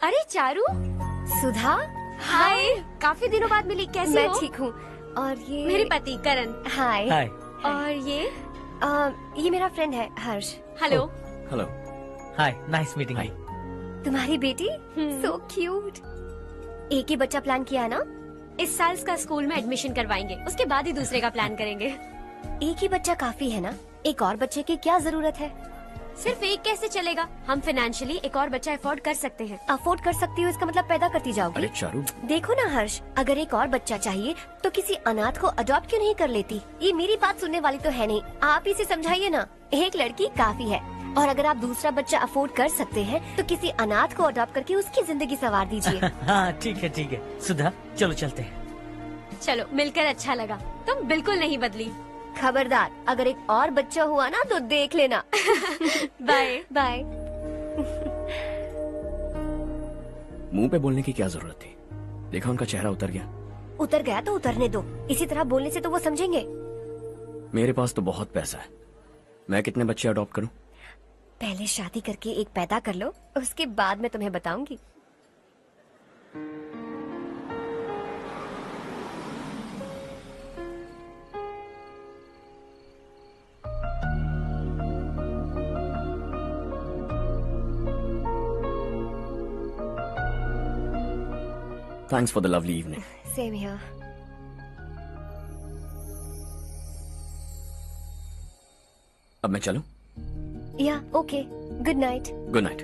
Speaker 6: अरे चारू।
Speaker 19: सुधा।
Speaker 6: हाय। काफी दिनों बाद मिली, कैसी
Speaker 19: मैं
Speaker 6: हो?
Speaker 19: ठीक हूँ। और ये
Speaker 6: मेरे पति करण।
Speaker 19: हाय।
Speaker 7: हाय।
Speaker 6: और
Speaker 19: ये मेरा फ्रेंड है हर्ष।
Speaker 6: हेलो।
Speaker 2: हेलो।
Speaker 7: हाय, नाइस मीटिंग। हाय।
Speaker 19: तुम्हारी बेटी सो क्यूट। एक ही बच्चा प्लान किया ना?
Speaker 6: इस साल इसका स्कूल में एडमिशन करवाएंगे, उसके बाद ही दूसरे का प्लान करेंगे।
Speaker 19: एक ही बच्चा काफी है ना? एक और बच्चे की क्या जरूरत है?
Speaker 6: सिर्फ एक कैसे चलेगा? हम फाइनेंशियली एक और बच्चा अफोर्ड कर सकते हैं।
Speaker 19: अफोर्ड कर सकती हो इसका मतलब पैदा करती जाओगी।
Speaker 2: अरे चारू,
Speaker 19: देखो ना हर्ष, अगर एक और बच्चा चाहिए तो किसी अनाथ को अडॉप्ट क्यों नहीं कर लेती? ये मेरी बात सुनने वाली तो है नहीं, आप इसे समझाइए ना। एक लड़की काफी है, और अगर आप दूसरा बच्चा अफोर्ड कर सकते हैं तो किसी अनाथ को अडॉप्ट करके उसकी जिंदगी संवार दीजिए।
Speaker 7: हाँ ठीक है सुधा, चलो चलते हैं।
Speaker 6: चलो, मिलकर अच्छा लगा। तुम बिल्कुल नहीं बदली।
Speaker 19: खबरदार, अगर एक और बच्चा हुआ ना तो देख लेना।
Speaker 6: Bye
Speaker 19: bye.
Speaker 2: मुंह पे बोलने की क्या जरूरत थी? देखा उनका चेहरा उतर गया।
Speaker 19: उतर गया तो उतरने दो, इसी तरह बोलने से तो वो समझेंगे।
Speaker 2: मेरे पास तो बहुत पैसा है, मैं कितने बच्चे अडॉप्ट करूं?
Speaker 19: पहले शादी करके एक पैदा कर लो, उसके बाद मैं तुम्हें बताऊंगी।
Speaker 2: Thanks for the lovely evening.
Speaker 19: Same here.
Speaker 2: अब मैं चलूं?
Speaker 19: Yeah, okay. Good night.
Speaker 2: Good night.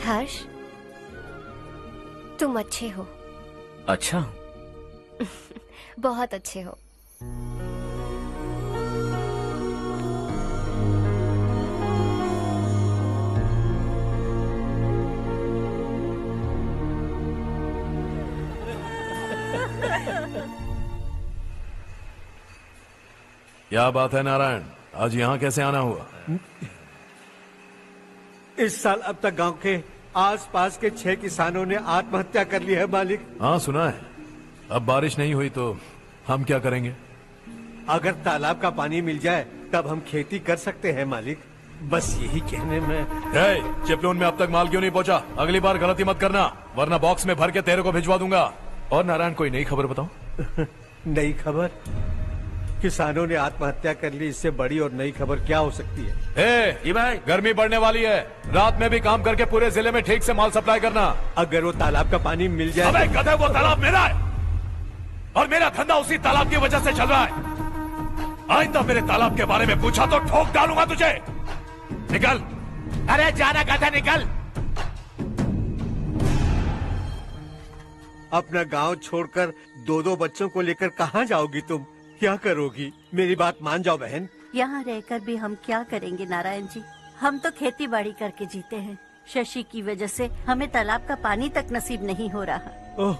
Speaker 19: हर्ष, तुम अच्छे हो।
Speaker 2: अच्छा।
Speaker 19: बहुत अच्छे हो।
Speaker 5: क्या बात है नारायण, आज यहाँ कैसे आना हुआ?
Speaker 4: इस साल अब तक गांव के आसपास के 6 किसानों ने आत्महत्या कर ली है मालिक।
Speaker 5: हाँ सुना है। अब बारिश नहीं हुई तो हम क्या करेंगे?
Speaker 4: अगर तालाब का पानी मिल जाए तब हम खेती कर सकते हैं मालिक। बस यही कहने में।
Speaker 5: चिपलून में अब तक माल क्यों नहीं पहुँचा? अगली बार गलती मत करना, वरना बॉक्स में भर के तेरे को भिजवा दूंगा। और नारायण, कोई नई खबर बताओ।
Speaker 4: नई खबर? किसानों ने आत्महत्या कर ली, इससे बड़ी और नई खबर क्या हो सकती है?
Speaker 5: ये भाई, गर्मी बढ़ने वाली है, रात में भी काम करके पूरे जिले में ठीक से माल सप्लाई करना।
Speaker 4: अगर वो तालाब का पानी मिल जाए।
Speaker 5: अबे गधे, वो तालाब मेरा है और मेरा धंधा उसी तालाब की वजह से चल रहा है। आज तो मेरे तालाब के बारे में पूछा तो ठोक डालूंगा तुझे। निकल। अरे जाना गधा, निकल।
Speaker 4: अपना गांव छोड़कर 2-2 बच्चों को लेकर कहाँ जाओगी तुम? क्या करोगी? मेरी बात मान जाओ बहन।
Speaker 10: यहाँ रहकर भी हम क्या करेंगे नारायण जी? हम तो खेती बाड़ी करके जीते हैं। शशि की वजह से हमें तालाब का पानी तक नसीब नहीं हो रहा।
Speaker 4: ओह,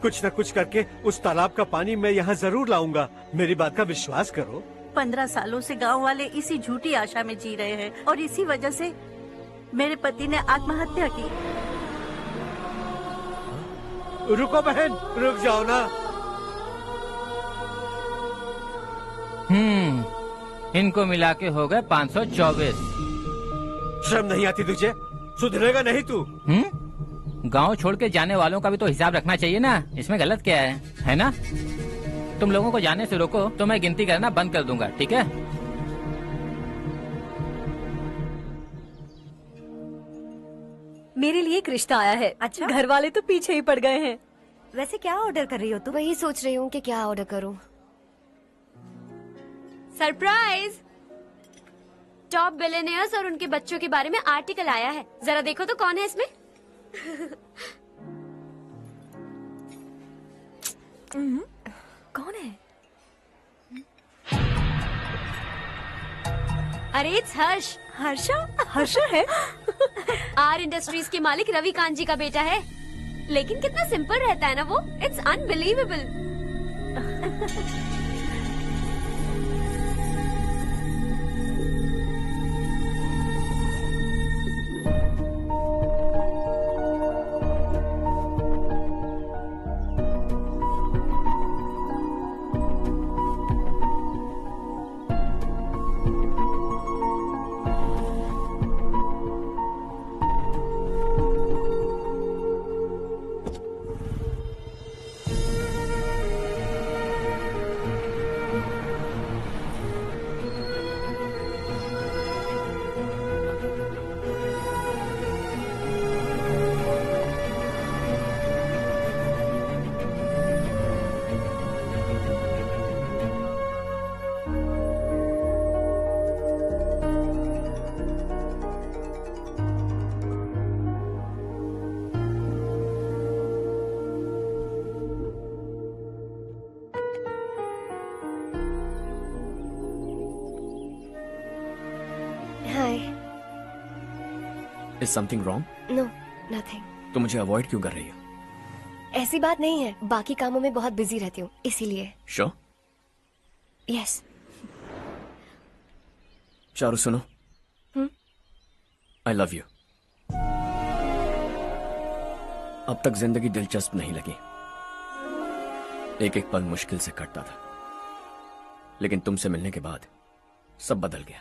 Speaker 4: कुछ न कुछ करके उस तालाब का पानी मैं यहाँ जरूर लाऊंगा। मेरी बात का विश्वास करो।
Speaker 10: 15 सालों से गांव वाले इसी झूठी आशा में जी रहे हैं और इसी वजह से मेरे पति ने आत्महत्या की।
Speaker 4: रुको बहन, रुक जाओ ना।
Speaker 14: इनको मिला के हो गए 524।
Speaker 4: शर्म नहीं आती तुझे? सुधरेगा नहीं तू?
Speaker 14: गांव छोड़ के जाने वालों का भी तो हिसाब रखना चाहिए ना। इसमें गलत क्या है ना? तुम लोगों को जाने से रोको तो मैं गिनती करना बंद कर दूंगा, ठीक है?
Speaker 20: मेरे लिए एक रिश्ता आया है।
Speaker 12: अच्छा?
Speaker 20: घर वाले तो पीछे ही पड़ गए हैं।
Speaker 12: वैसे क्या ऑर्डर कर रही हो तुम?
Speaker 19: वही सोच रही हूँ कि क्या ऑर्डर करूँ।
Speaker 6: सरप्राइज! टॉप बिलियनियर्स और उनके बच्चों के बारे में आर्टिकल आया है। जरा देखो तो कौन है इसमें।
Speaker 12: कौन है?
Speaker 6: अरे इट्स हर्ष।
Speaker 20: हर्षा है?
Speaker 6: आर इंडस्ट्रीज के मालिक रवि कांत जी का बेटा है। लेकिन कितना सिंपल रहता है ना वो। It's unbelievable.
Speaker 2: Is something wrong?
Speaker 19: No, nothing.
Speaker 2: तो मुझे अवॉइड क्यों कर रही हो?
Speaker 19: ऐसी बात नहीं है, बाकी कामों में बहुत बिजी रहती हूँ इसीलिए।
Speaker 2: श्योर?
Speaker 19: यस।
Speaker 2: चारू सुनो, आई लव यू। अब तक जिंदगी दिलचस्प नहीं लगी, एक एक पल मुश्किल से कटता था, लेकिन तुमसे मिलने के बाद सब बदल गया।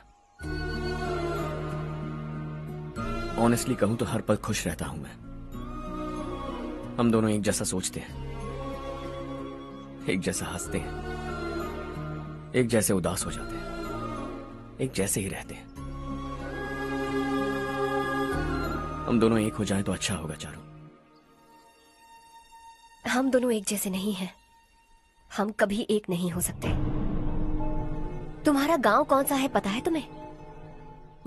Speaker 2: ऑनेस्टली कहूं तो हर पल खुश रहता हूं मैं। हम दोनों एक जैसा सोचते हैं, एक जैसा हंसते हैं, एक जैसे उदास हो जाते हैं, एक जैसे ही रहते हैं। हम दोनों एक हो जाएं तो अच्छा होगा चारू।
Speaker 19: हम दोनों एक जैसे नहीं हैं। हम कभी एक नहीं हो सकते। तुम्हारा गांव कौन सा है पता है तुम्हें?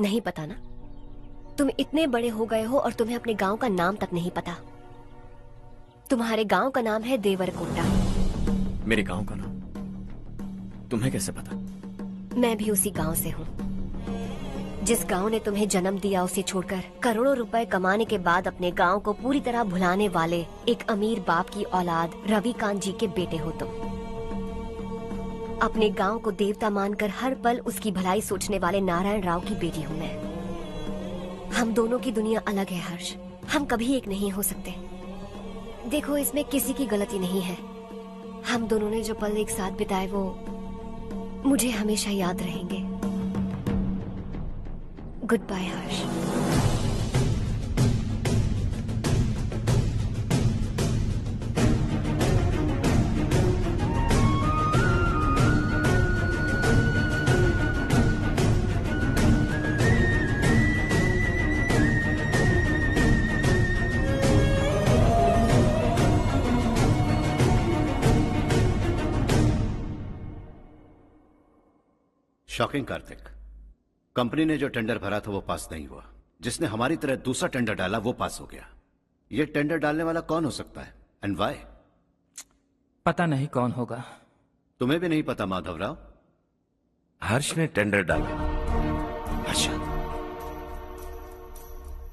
Speaker 19: नहीं पता ना? तुम इतने बड़े हो गए हो और तुम्हें अपने गांव का नाम तक नहीं पता। तुम्हारे गांव का नाम है देवरकोटा।
Speaker 2: मेरे गांव का नाम तुम्हें कैसे पता?
Speaker 19: मैं भी उसी गांव से हूँ। जिस गांव ने तुम्हें जन्म दिया उसे छोड़कर करोड़ों रुपए कमाने के बाद अपने गांव को पूरी तरह भुलाने वाले एक अमीर बाप की औलाद रविकांत जी के बेटे हो तुम। अपने गांव को देवता मानकर हर पल उसकी भलाई सोचने वाले नारायण राव की बेटी हूँ मैं। हम दोनों की दुनिया अलग है हर्ष, हम कभी एक नहीं हो सकते। देखो इसमें किसी की गलती नहीं है। हम दोनों ने जो पल एक साथ बिताए वो मुझे हमेशा याद रहेंगे। गुड बाय हर्ष।
Speaker 1: शॉकिंग कार्तिक, कंपनी ने जो टेंडर भरा था वो पास नहीं हुआ। जिसने हमारी तरह दूसरा टेंडर डाला वो पास हो गया। ये टेंडर डालने वाला कौन हो सकता है एंड व्हाई?
Speaker 14: पता नहीं कौन होगा।
Speaker 1: तुम्हें भी नहीं पता माधवराव?
Speaker 8: हर्ष ने टेंडर डाला। अच्छा।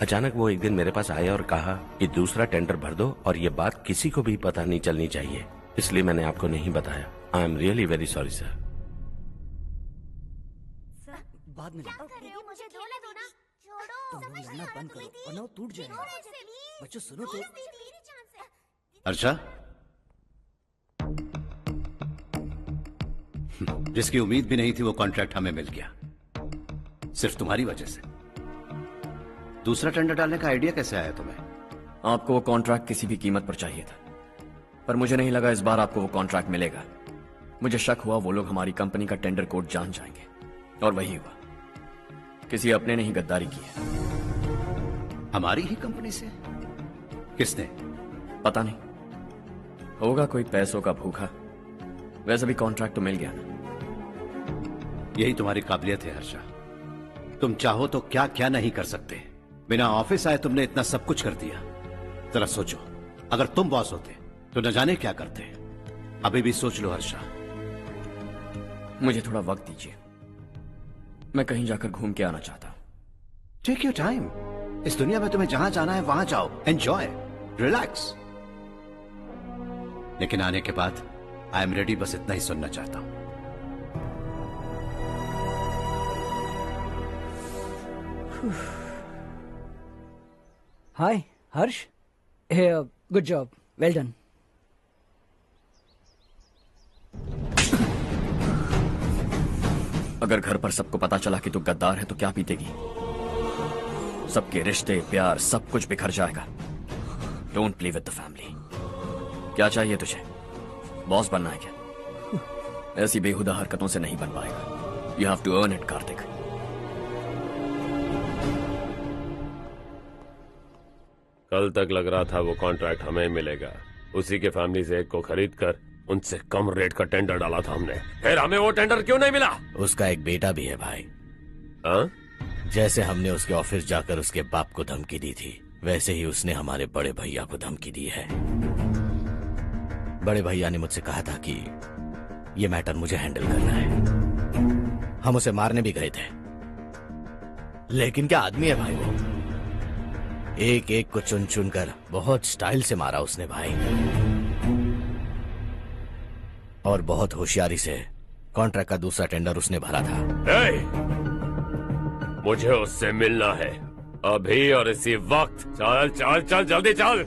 Speaker 8: अचानक वो एक दिन मेरे पास आया और कहा कि दूसरा टेंडर भर दो और ये बात किसी को भी पता नहीं चलनी चाहिए, इसलिए मैंने आपको नहीं बताया। I am really very sorry sir.
Speaker 11: बाद में
Speaker 19: मुझे धोने दो ना। छोड़ो,
Speaker 11: तुम लोग लड़ना बंद करो वरना वो टूट जाएगा। बच्चों सुनो तो।
Speaker 1: अर्षा, जिसकी उम्मीद भी नहीं थी वो कॉन्ट्रैक्ट हमें मिल गया, सिर्फ तुम्हारी वजह से। दूसरा टेंडर डालने का आइडिया कैसे आया तुम्हें?
Speaker 2: आपको वो कॉन्ट्रैक्ट किसी भी कीमत पर चाहिए था, पर मुझे नहीं लगा इस बार आपको वो कॉन्ट्रैक्ट मिलेगा। मुझे शक हुआ वो लोग हमारी कंपनी का टेंडर कोड जान जाएंगे, और वही हुआ। किसी अपने ने ही गद्दारी की है।
Speaker 1: हमारी ही कंपनी से? किसने?
Speaker 2: पता नहीं, होगा कोई पैसों का भूखा। वैसे भी कॉन्ट्रैक्ट तो मिल गया ना।
Speaker 1: यही तुम्हारी काबिलियत है हर्षा। तुम चाहो तो क्या क्या नहीं कर सकते। बिना ऑफिस आए तुमने इतना सब कुछ कर दिया। जरा सोचो, अगर तुम बॉस होते तो न जाने क्या करते। अभी भी सोच लो हर्षा।
Speaker 2: मुझे थोड़ा वक्त दीजिए, मैं कहीं जाकर घूम के आना चाहता हूं।
Speaker 1: Take your time. इस दुनिया में तुम्हें जहां जाना है वहां जाओ, एंजॉय, रिलैक्स। लेकिन आने के बाद आई एम रेडी, बस इतना ही सुनना चाहता हूं।
Speaker 11: Hi Harsh. Good job, well done.
Speaker 2: अगर घर पर सबको पता चला कि तू गद्दार है तो क्या पीतेगी? सबके रिश्ते, प्यार, सब कुछ बिखर जाएगा। Don't play with the family. क्या चाहिए तुझे? बॉस बनना है क्या? ऐसी बेहुदा हरकतों से नहीं बन पाएगा। You have to earn it Kartik.
Speaker 16: कल तक लग रहा था वो कॉन्ट्रैक्ट हमें मिलेगा। उसी के फैमिली से एक को खरीद कर उनसे कम रेट का टेंडर डाला था हमने। फिर हमें वो टेंडर क्यों नहीं मिला?
Speaker 18: उसका एक बेटा भी है भाई।
Speaker 16: हाँ?
Speaker 18: जैसे हमने उसके ऑफिस जाकर उसके बाप को धमकी दी थी, वैसे ही उसने हमारे बड़े भैया को धमकी दी है। बड़े भैया ने मुझसे कहा था कि ये मैटर मुझे हैंडल करना है। हम उसे मारने भी गए थे, लेकिन क्या आदमी है भाई वो। एक एक को चुन चुन कर बहुत स्टाइल से मारा उसने भाई, और बहुत होशियारी से कॉन्ट्रैक्ट का दूसरा टेंडर उसने भरा था।
Speaker 16: मुझे उससे मिलना है अभी और इसी वक्त। चल चल चल जल्दी चल।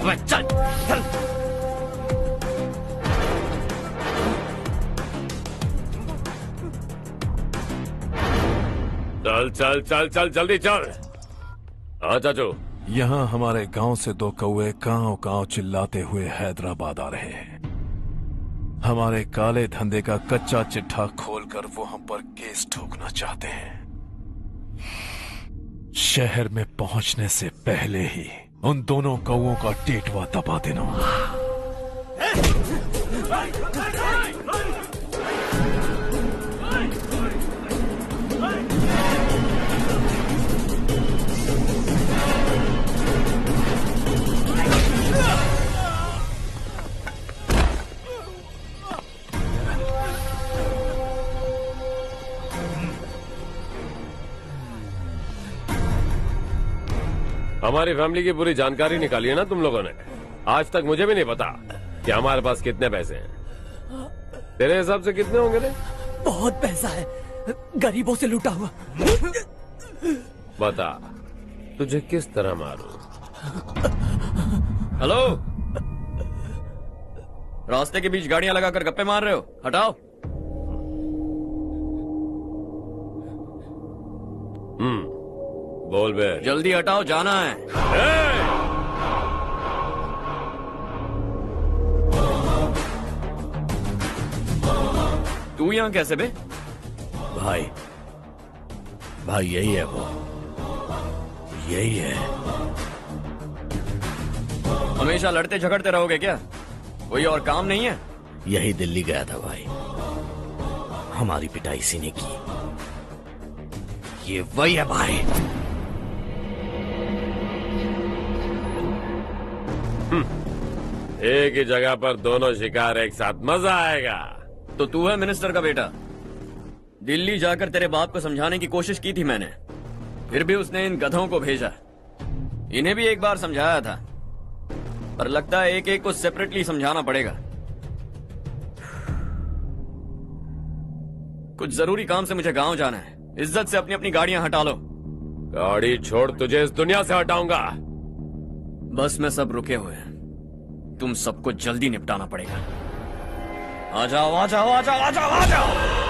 Speaker 17: चल चल।
Speaker 16: चल चल चल चल जल्दी चल। हाँ चाचू।
Speaker 5: यहाँ हमारे गांव से 2 कौवे कांव कांव चिल्लाते हुए हैदराबाद आ रहे हैं। हमारे काले धंधे का कच्चा चिट्ठा खोलकर वो हम पर केस ठोकना चाहते हैं। शहर में पहुंचने से पहले ही उन दोनों कौवों का टेटवा दबा देना।
Speaker 16: हमारी फैमिली की पूरी जानकारी निकाली है ना तुम लोगों ने। आज तक मुझे भी नहीं पता कि हमारे पास कितने पैसे हैं। तेरे हिसाब से कितने होंगे रे?
Speaker 11: बहुत पैसा है, गरीबों से लूटा हुआ।
Speaker 16: बता तुझे किस तरह मारूं?
Speaker 2: हेलो, रास्ते के बीच गाड़ियां लगाकर गप्पे मार रहे हो? हटाओ।
Speaker 16: बोल बे।
Speaker 2: जल्दी हटाओ, जाना है। तू यहाँ कैसे बे?
Speaker 18: भाई यही है वो, यही है।
Speaker 2: हमेशा लड़ते झगड़ते रहोगे क्या? कोई और काम नहीं है?
Speaker 18: यही दिल्ली गया था भाई, हमारी पिटाई इसी ने की। ये वही है भाई।
Speaker 16: एक ही जगह पर दोनों शिकार एक साथ, मजा आएगा।
Speaker 2: तो तू है मिनिस्टर का बेटा? दिल्ली जाकर तेरे बाप को समझाने की कोशिश की थी मैंने, फिर भी उसने इन गधों को भेजा। इन्हें भी एक बार समझाया था, पर लगता है एक एक को सेपरेटली समझाना पड़ेगा। कुछ जरूरी काम से मुझे गांव जाना है। इज्जत से अपनी अपनी गाड़ियां हटा लो।
Speaker 16: गाड़ी छोड़, तुझे इस दुनिया से हटाऊंगा।
Speaker 2: बस में सब रुके हुए हैं, तुम सबको जल्दी निपटाना पड़ेगा। आ जाओ आ जाओ आ जाओ आ जाओ आ जाओ।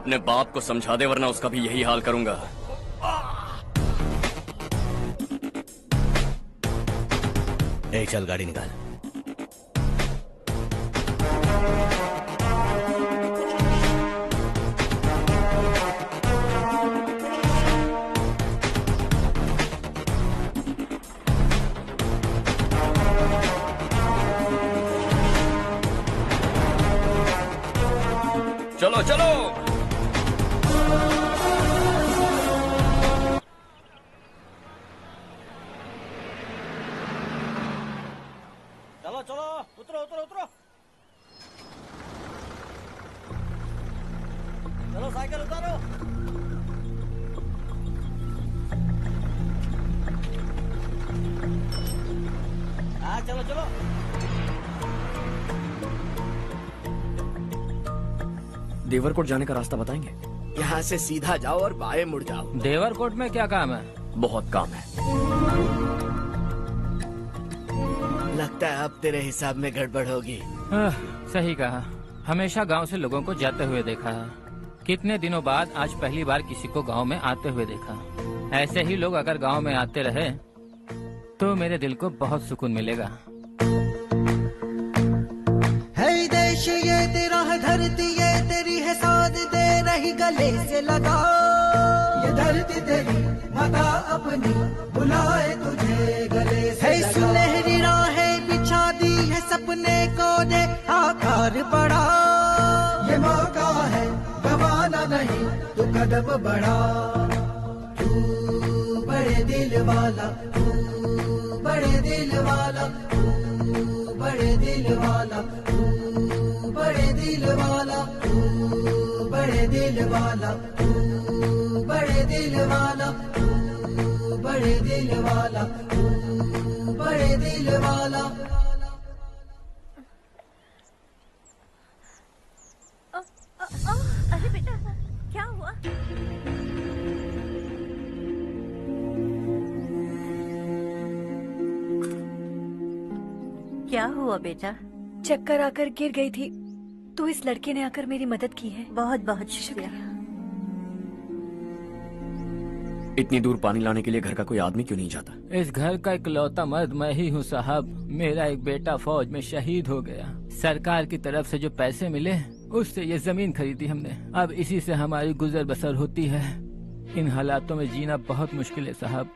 Speaker 2: अपने बाप को समझा दे, वरना उसका भी यही हाल करूंगा।
Speaker 18: ए, चल गाड़ी निकाल।
Speaker 2: चलो चलो।
Speaker 7: चलो चलो, उतरो उतरो उतरो। चलो साइकिल उतारो। हाँ चलो चलो।
Speaker 2: देवरकोट जाने का रास्ता बताएंगे?
Speaker 18: यहाँ से सीधा जाओ और बाएं मुड़ जाओ।
Speaker 14: देवरकोट में क्या काम है?
Speaker 2: बहुत काम है।
Speaker 18: लगता है अब तेरे हिसाब में गड़बड़ होगी।
Speaker 14: सही कहा। हमेशा गांव से लोगों को जाते हुए देखा है, कितने दिनों बाद आज पहली बार किसी को गांव में आते हुए देखा। ऐसे ही लोग अगर गांव में आते रहे तो मेरे दिल को बहुत सुकून मिलेगा।
Speaker 21: है देश ये तेरा है, धरती ये तेरी है, साथ दे रही गले से लगा। ये धरती तेरी माता अपनी बुलाए तुझे गले से लगा। सुनहरी राहें बिछा दी है, सपने को दे आकार बड़ा। ये मौका है गवाना नहीं, तू कदम बढ़ा। तू बड़े दिल वाला, तू बड़े दिल वाला, तू बड़े दिल वाला, तू बड़े दिल वाला, तू बड़े दिल वाला, तू बड़े दिल वाला, तू बड़े दिल वाला, तू बड़े दिल वाला।
Speaker 10: अरे बेटा क्या हुआ? क्या हुआ बेटा?
Speaker 12: चक्कर आकर गिर गई थी, तो इस लड़के ने आकर मेरी मदद की है।
Speaker 10: बहुत बहुत शुक्रिया।
Speaker 2: इतनी दूर पानी लाने के लिए घर का कोई आदमी क्यों नहीं जाता?
Speaker 14: इस घर का इकलौता मर्द मैं ही हूँ साहब। मेरा एक बेटा फौज में शहीद हो गया। सरकार की तरफ से जो पैसे मिले उससे ये जमीन खरीदी हमने। अब इसी से हमारी गुजर बसर होती है। इन हालातों में जीना बहुत मुश्किल है साहब।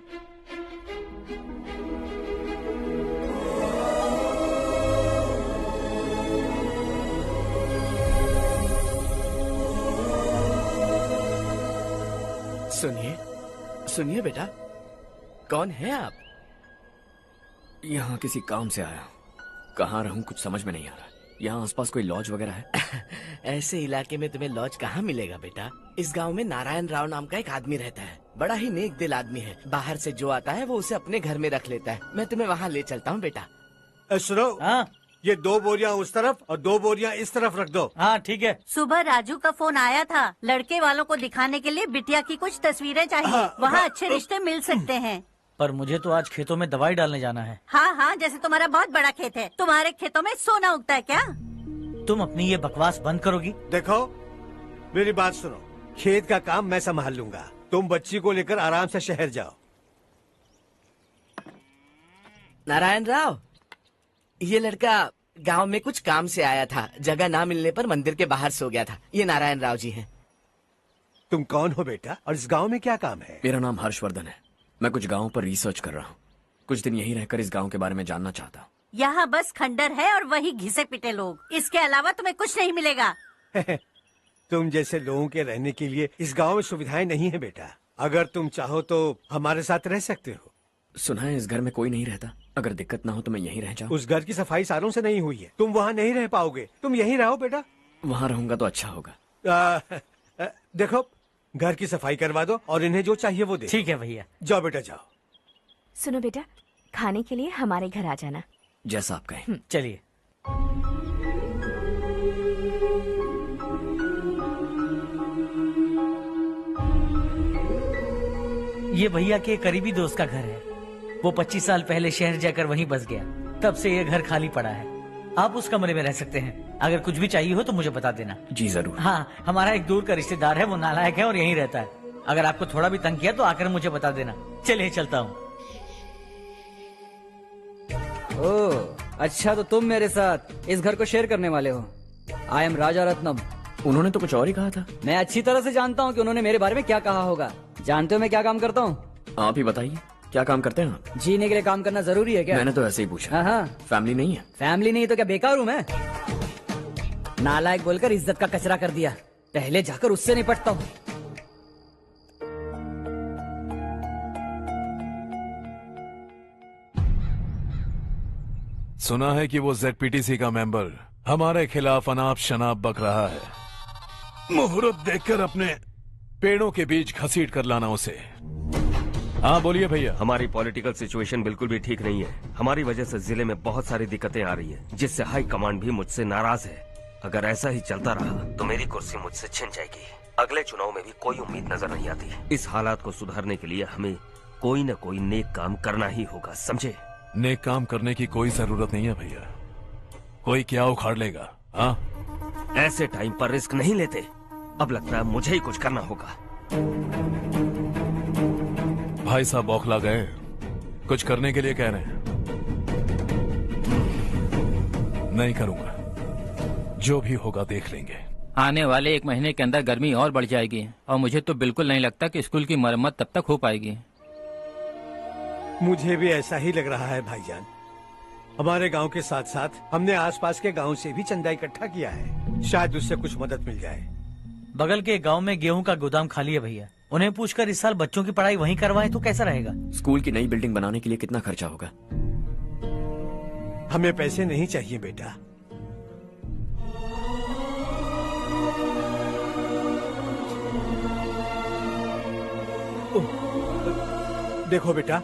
Speaker 18: सुनिए सुनिए बेटा, कौन है आप?
Speaker 2: यहाँ किसी काम से आया। कहाँ रहूं कुछ समझ में नहीं आ रहा। यहाँ आसपास कोई लॉज वगैरह है?
Speaker 18: ऐसे इलाके में तुम्हें लॉज कहाँ मिलेगा बेटा? इस गांव में नारायण राव नाम का एक आदमी रहता है। बड़ा ही नेक दिल आदमी है। बाहर से जो आता है वो उसे अपने घर में रख लेता है। मैं तुम्हें वहाँ ले चलता हूँ बेटा।
Speaker 4: सुनो, ये 2 बोरियां उस तरफ और 2 बोरियां इस तरफ रख दो।
Speaker 7: हाँ ठीक है।
Speaker 10: सुबह राजू का फोन आया था, लड़के वालों को दिखाने के लिए बिटिया की कुछ तस्वीरें चाहिए। वहाँ अच्छे रिश्ते मिल सकते हैं।
Speaker 7: पर मुझे तो आज खेतों में दवाई डालने जाना है।
Speaker 10: हाँ हाँ, जैसे तुम्हारा बहुत बड़ा खेत है। तुम्हारे खेतों में सोना उगता है क्या?
Speaker 7: तुम अपनी ये बकवास बंद करोगी?
Speaker 4: देखो मेरी बात सुनो, खेत का काम मैं संभाल लूंगा। तुम बच्ची को लेकर आराम से शहर जाओ।
Speaker 18: नारायण राव, ये लड़का गांव में कुछ काम से आया था। जगह ना मिलने पर मंदिर के बाहर सो गया था। ये नारायण राव जी हैं।
Speaker 4: तुम कौन हो बेटा और इस गांव में क्या काम है?
Speaker 2: मेरा नाम हर्षवर्धन है। मैं कुछ गाँव पर रिसर्च कर रहा हूँ। कुछ दिन यहीं रहकर इस गाँव के बारे में जानना चाहता हूँ।
Speaker 10: यहाँ बस खंडर है और वही घिसे पिटे लोग। इसके अलावा तुम्हें कुछ नहीं मिलेगा।
Speaker 4: तुम जैसे लोगों के रहने के लिए इस गांव में सुविधाएं नहीं है बेटा। अगर तुम चाहो तो हमारे साथ रह सकते हो।
Speaker 2: सुना है इस घर में कोई नहीं रहता। अगर दिक्कत ना हो तो मैं यहीं रह जाऊँ।
Speaker 4: उस घर की सफाई सालों से नहीं हुई है। तुम वहाँ नहीं रह पाओगे। तुम यहीं रहो बेटा।
Speaker 2: वहाँ रहूंगा तो अच्छा होगा।
Speaker 4: देखो, घर की सफाई करवा दो और इन्हें जो चाहिए वो दे।
Speaker 7: ठीक है भैया।
Speaker 4: जाओ बेटा जाओ।
Speaker 12: सुनो बेटा, खाने के लिए हमारे घर आ जाना।
Speaker 2: जैसा आप कहें।
Speaker 7: चलिए। ये भैया के करीबी दोस्त का घर है। वो 25 साल पहले शहर जाकर वहीं बस गया। तब से ये घर खाली पड़ा है। आप उस कमरे में रह सकते हैं। अगर कुछ भी चाहिए हो तो मुझे बता देना।
Speaker 2: जी जरूर।
Speaker 7: हाँ, हमारा एक दूर का रिश्तेदार है, वो नालायक है और यहीं रहता है। अगर आपको थोड़ा भी तंग किया तो आकर मुझे बता देना। चलिए चलता हूँ।
Speaker 11: ओह अच्छा, तो तुम मेरे साथ इस घर को शेयर करने वाले हो। आई एम राजा रत्नम।
Speaker 2: उन्होंने तो कुछ और ही कहा था।
Speaker 11: मैं अच्छी तरह से जानता हूँ कि उन्होंने मेरे बारे में क्या कहा होगा। जानते हो मैं क्या काम करता हूँ?
Speaker 2: आप ही बताइए, क्या काम करते हैं आप?
Speaker 11: जीने के लिए काम करना जरूरी है क्या?
Speaker 2: मैंने तो ऐसे ही पूछा।
Speaker 11: हाँ।
Speaker 2: फैमिली नहीं है?
Speaker 11: फैमिली नहीं तो क्या बेकार हूँ मैं? नालायक बोलकर इज्जत का कचरा कर दिया। पहले जाकर उससे निपटता हूँ।
Speaker 5: सुना है कि वो ZPTC का मेंबर हमारे खिलाफ अनाप शनाप बक रहा है। मुहूर्त देखकर अपने पेड़ों के बीच घसीट कर लाना उसे। हाँ बोलिए भैया।
Speaker 17: हमारी पॉलिटिकल सिचुएशन बिल्कुल भी ठीक नहीं है। हमारी वजह से जिले में बहुत सारी दिक्कतें आ रही है, जिससे हाई कमांड भी मुझसे नाराज है। अगर ऐसा ही चलता रहा तो मेरी कुर्सी मुझसे छिन जाएगी। अगले चुनाव में भी कोई उम्मीद नजर नहीं आती। इस हालात को सुधारने के लिए हमें कोई न कोई नेक काम करना ही होगा, समझे?
Speaker 5: नेक काम करने की कोई जरूरत नहीं है भैया। कोई क्या उखाड़ लेगा? हाँ,
Speaker 17: ऐसे टाइम पर रिस्क नहीं लेते। अब लगता है मुझे ही कुछ करना होगा।
Speaker 5: भाई साहब बौखला गए, कुछ करने के लिए कह रहे हैं। नहीं करूंगा, जो भी होगा देख लेंगे।
Speaker 14: आने वाले 1 महीने के अंदर गर्मी और बढ़ जाएगी और मुझे तो बिल्कुल नहीं लगता कि स्कूल की मरम्मत तब तक हो पाएगी।
Speaker 4: मुझे भी ऐसा ही लग रहा है भाईजान। हमारे गांव के साथ साथ हमने आसपास के गांव से भी चंदा इकट्ठा किया है, शायद उससे कुछ मदद मिल जाए।
Speaker 7: बगल के गांव में गेहूं का गोदाम खाली है भैया। उन्हें पूछकर इस साल बच्चों की पढ़ाई वहीं करवाएं तो कैसा रहेगा?
Speaker 2: स्कूल की नई बिल्डिंग बनाने के लिए कितना खर्चा होगा?
Speaker 4: हमें पैसे नहीं चाहिए बेटा। देखो बेटा,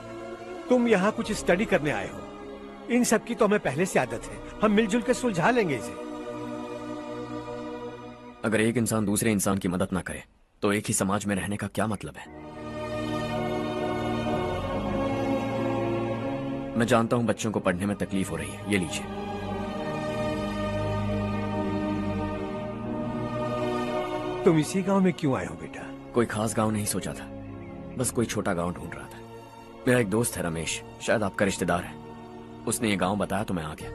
Speaker 4: तुम यहाँ कुछ स्टडी करने आए हो। इन सब की तो हमें पहले से आदत है। हम मिलजुल के सुलझा लेंगे इसे।
Speaker 2: अगर एक इंसान दूसरे इंसान की मदद ना करे तो एक ही समाज में रहने का क्या मतलब है? मैं जानता हूं बच्चों को पढ़ने में तकलीफ हो रही है, ये लीजिए।
Speaker 4: तुम इसी गांव में क्यों आए हो बेटा?
Speaker 2: कोई खास गांव नहीं सोचा था, बस कोई छोटा गांव ढूंढ रहा था। मेरा एक दोस्त है रमेश, शायद आपका रिश्तेदार है। उसने ये गांव बताया तो मैं आ गया।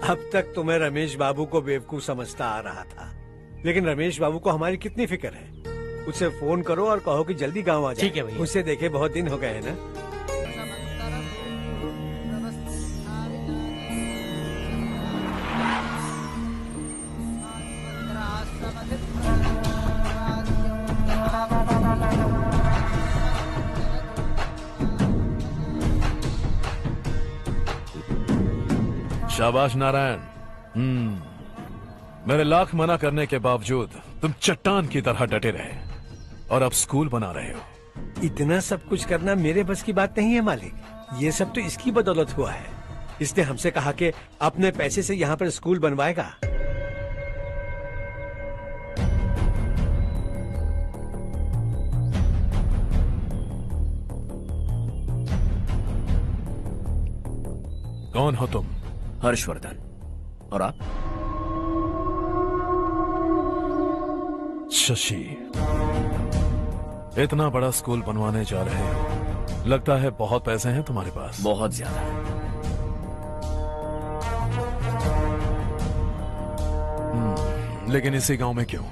Speaker 4: अब तक तो मैं रमेश बाबू को बेवकूफ समझता आ रहा था, लेकिन रमेश बाबू को हमारी कितनी फिक्र है। उसे फोन करो और कहो कि जल्दी गांव आ जाए।
Speaker 7: ठीक है भैया।
Speaker 4: उसे देखे बहुत दिन हो गए हैं ना।
Speaker 5: शाबाश नारायण। मेरे लाख मना करने के बावजूद तुम चट्टान की तरह डटे रहे और अब स्कूल बना रहे हो।
Speaker 4: इतना सब कुछ करना मेरे बस की बात नहीं है मालिक। ये सब तो इसकी बदौलत हुआ है। इसने हमसे कहा कि अपने पैसे से यहाँ पर स्कूल बनवाएगा।
Speaker 5: कौन हो तुम?
Speaker 2: हर्षवर्धन। और आप?
Speaker 5: शशि। इतना बड़ा स्कूल बनवाने जा रहे हो, लगता है बहुत पैसे हैं तुम्हारे पास।
Speaker 2: बहुत ज्यादा।
Speaker 5: लेकिन इसी गांव में क्यों?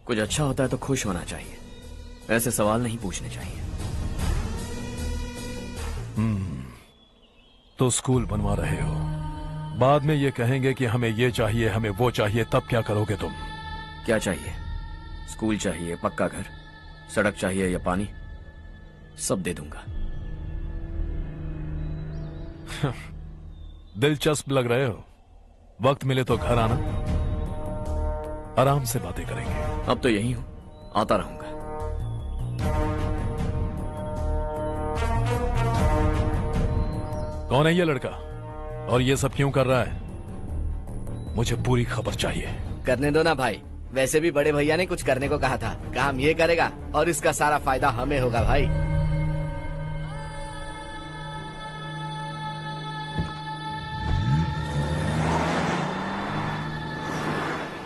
Speaker 2: कुछ अच्छा होता है तो खुश होना चाहिए, ऐसे सवाल नहीं पूछने चाहिए।
Speaker 5: तो स्कूल बनवा रहे हो, बाद में ये कहेंगे कि हमें ये चाहिए, हमें वो चाहिए, तब क्या करोगे तुम?
Speaker 2: क्या चाहिए? स्कूल चाहिए, पक्का घर, सड़क चाहिए या पानी, सब दे दूंगा।
Speaker 5: दिलचस्प लग रहे हो। वक्त मिले तो घर आना, आराम से बातें करेंगे।
Speaker 2: अब तो यही हूं, आता रहूंगा।
Speaker 5: कौन है ये लड़का और ये सब क्यों कर रहा है? मुझे पूरी खबर चाहिए।
Speaker 18: करने दो ना भाई, वैसे भी बड़े भैया ने कुछ करने को कहा था। काम ये करेगा और इसका सारा फायदा हमें होगा भाई।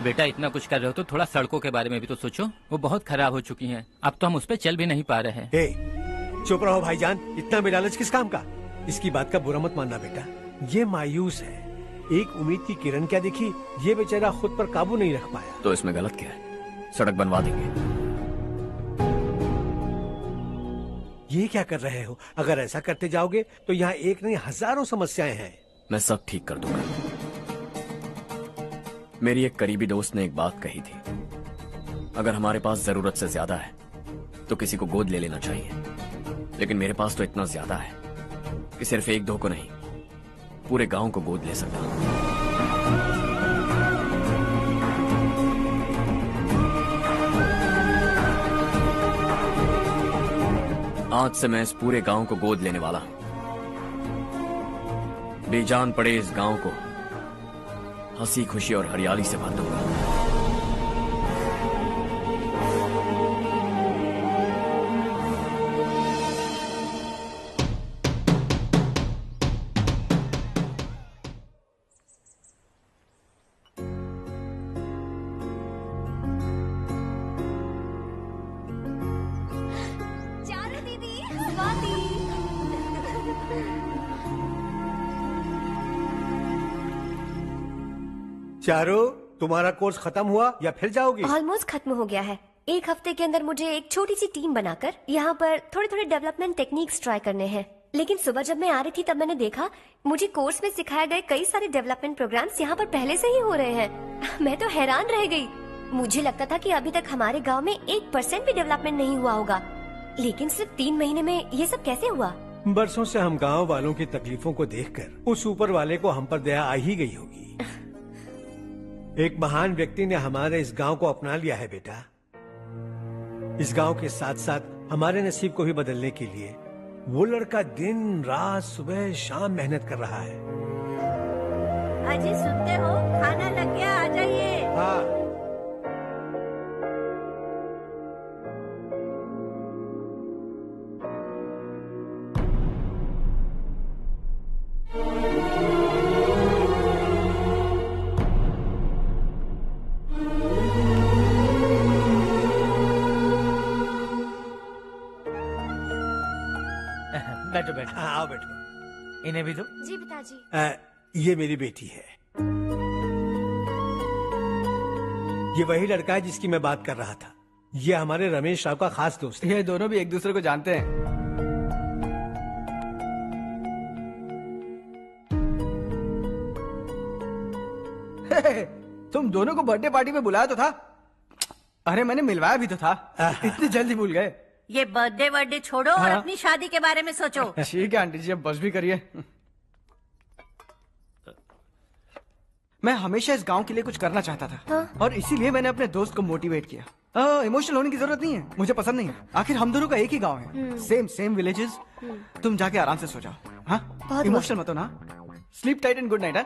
Speaker 14: बेटा इतना कुछ कर रहे हो तो थोड़ा सड़कों के बारे में भी तो सोचो, वो बहुत खराब हो चुकी हैं। अब तो हम उस पर चल भी नहीं पा रहे हैं।
Speaker 4: हे, चुप रहो भाईजान, इतना बेलालच किस काम का? इसकी बात का बुरा मत मानना बेटा, ये मायूस है। एक उम्मीद की किरण क्या देखी, ये बेचारा खुद पर काबू नहीं रख पाया।
Speaker 2: तो इसमें गलत क्या है? सड़क बनवा देंगे।
Speaker 4: ये क्या कर रहे हो? अगर ऐसा करते जाओगे तो यहाँ एक नहीं हजारों समस्याएं हैं।
Speaker 2: मैं सब ठीक कर दूंगा। मेरी एक करीबी दोस्त ने एक बात कही थी, अगर हमारे पास जरूरत से ज्यादा है तो किसी को गोद ले लेना चाहिए, लेकिन मेरे पास तो इतना ज्यादा है कि सिर्फ एक दो को नहीं, पूरे गांव को गोद ले सकता हूं। आज से मैं इस पूरे गांव को गोद लेने वाला हूं। बेजान पड़े इस गांव को हंसी खुशी और हरियाली से भर दूंगा।
Speaker 19: चारू दीदी, स्वाति।
Speaker 4: चारू, तुम्हारा कोर्स खत्म हुआ या फिर जाओगी?
Speaker 19: ऑलमोस्ट खत्म हो गया है। एक हफ्ते के अंदर मुझे एक छोटी सी टीम बनाकर यहाँ पर थोड़े थोड़े डेवलपमेंट टेक्निक्स ट्राई करने हैं। लेकिन सुबह जब मैं आ रही थी तब मैंने देखा मुझे कोर्स में सिखाए गए कई सारे डेवलपमेंट प्रोग्राम्स यहाँ पर पहले से ही हो रहे हैं। मैं तो हैरान रह गई। मुझे लगता था कि अभी तक हमारे गांव में 1% भी डेवलपमेंट नहीं हुआ होगा, लेकिन सिर्फ 3 महीने में ये सब कैसे हुआ?
Speaker 4: बरसों से हम गांव वालों की तकलीफों को देखकर उस ऊपर वाले को हम पर दया आ ही गई होगी। एक महान व्यक्ति ने हमारे इस गांव को अपना लिया है बेटा। इस गांव के साथ साथ हमारे नसीब को भी बदलने के लिए वो लड़का दिन रात सुबह शाम मेहनत कर रहा है।
Speaker 10: अजी सुनते हो, खाना लग गया, आ जाइए।
Speaker 4: हाँ।
Speaker 7: बैठो बैठो।
Speaker 4: आओ बैठो।
Speaker 7: इन्हें भी दो।
Speaker 6: जी पिताजी।
Speaker 4: ये मेरी बेटी है। ये वही लड़का है जिसकी मैं बात कर रहा था। ये हमारे रमेश राव का खास दोस्त है।
Speaker 3: ये दोनों भी एक दूसरे को जानते हैं। तुम दोनों को बर्थडे पार्टी में बुलाया तो था। अरे मैंने मिलवाया भी तो था। इतनी जल्दी भूल गए।
Speaker 10: ये बर्थडे छोड़ो और
Speaker 3: हाँ।
Speaker 10: अपनी शादी के बारे में सोचो।
Speaker 3: ठीक है आंटी जी, अब बस भी करिए। मैं हमेशा इस गांव के लिए कुछ करना चाहता था।
Speaker 19: हाँ?
Speaker 3: और इसीलिए मैंने अपने दोस्त को मोटिवेट किया। इमोशनल होने की जरूरत नहीं है, मुझे पसंद नहीं है। आखिर हम दोनों का एक ही गांव है, सेम विलेजेस। तुम जाके आराम से सो जाओ। हाँ, इमोशनल मत हो ना। Sleep tight and good night.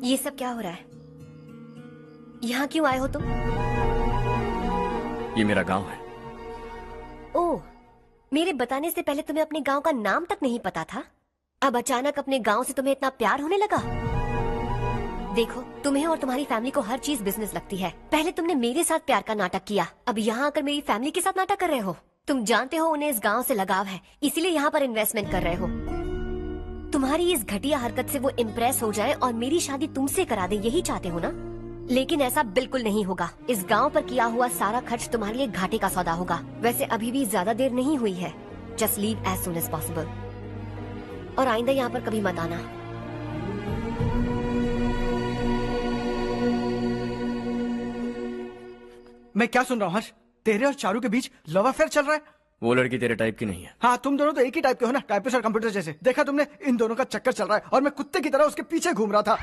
Speaker 19: ये सब क्या हो रहा है? यहाँ क्यों आए हो तुम?
Speaker 2: ये मेरा गांव है।
Speaker 19: ओह, मेरे बताने से पहले तुम्हें अपने गांव का नाम तक नहीं पता था? अब अचानक अपने गांव से तुम्हें इतना प्यार होने लगा? देखो, तुम्हें और तुम्हारी फैमिली को हर चीज बिजनेस लगती है। पहले तुमने मेरे साथ प्यार का नाटक किया, अब यहाँ आकर मेरी फैमिली के साथ नाटक कर रहे हो। तुम जानते हो उन्हें इस गांव से लगाव है, इसीलिए यहाँ पर इन्वेस्टमेंट कर रहे हो। तुम्हारी इस घटिया हरकत से वो इम्प्रेस हो जाए और मेरी शादी तुमसे करा दे, यही चाहते हो ना? लेकिन ऐसा बिल्कुल नहीं होगा। इस गांव पर किया हुआ सारा खर्च तुम्हारे लिए घाटे का सौदा होगा। वैसे अभी भी ज्यादा देर नहीं हुई है। Just leave as soon as possible. और आइंदा यहाँ पर कभी मत आना।
Speaker 3: मैं क्या सुन रहा हूँ हर्ष? तेरे और चारू के बीच लव अफेयर चल रहा है?
Speaker 2: वो लड़की तेरे टाइप की नहीं है।
Speaker 3: हाँ, तुम दोनों तो एक ही टाइप के हो ना, टाइपिस्ट और कंप्यूटर जैसे। देखा तुमने, इन दोनों का चक्कर चल रहा है और मैं कुत्ते की तरह उसके पीछे घूम रहा था।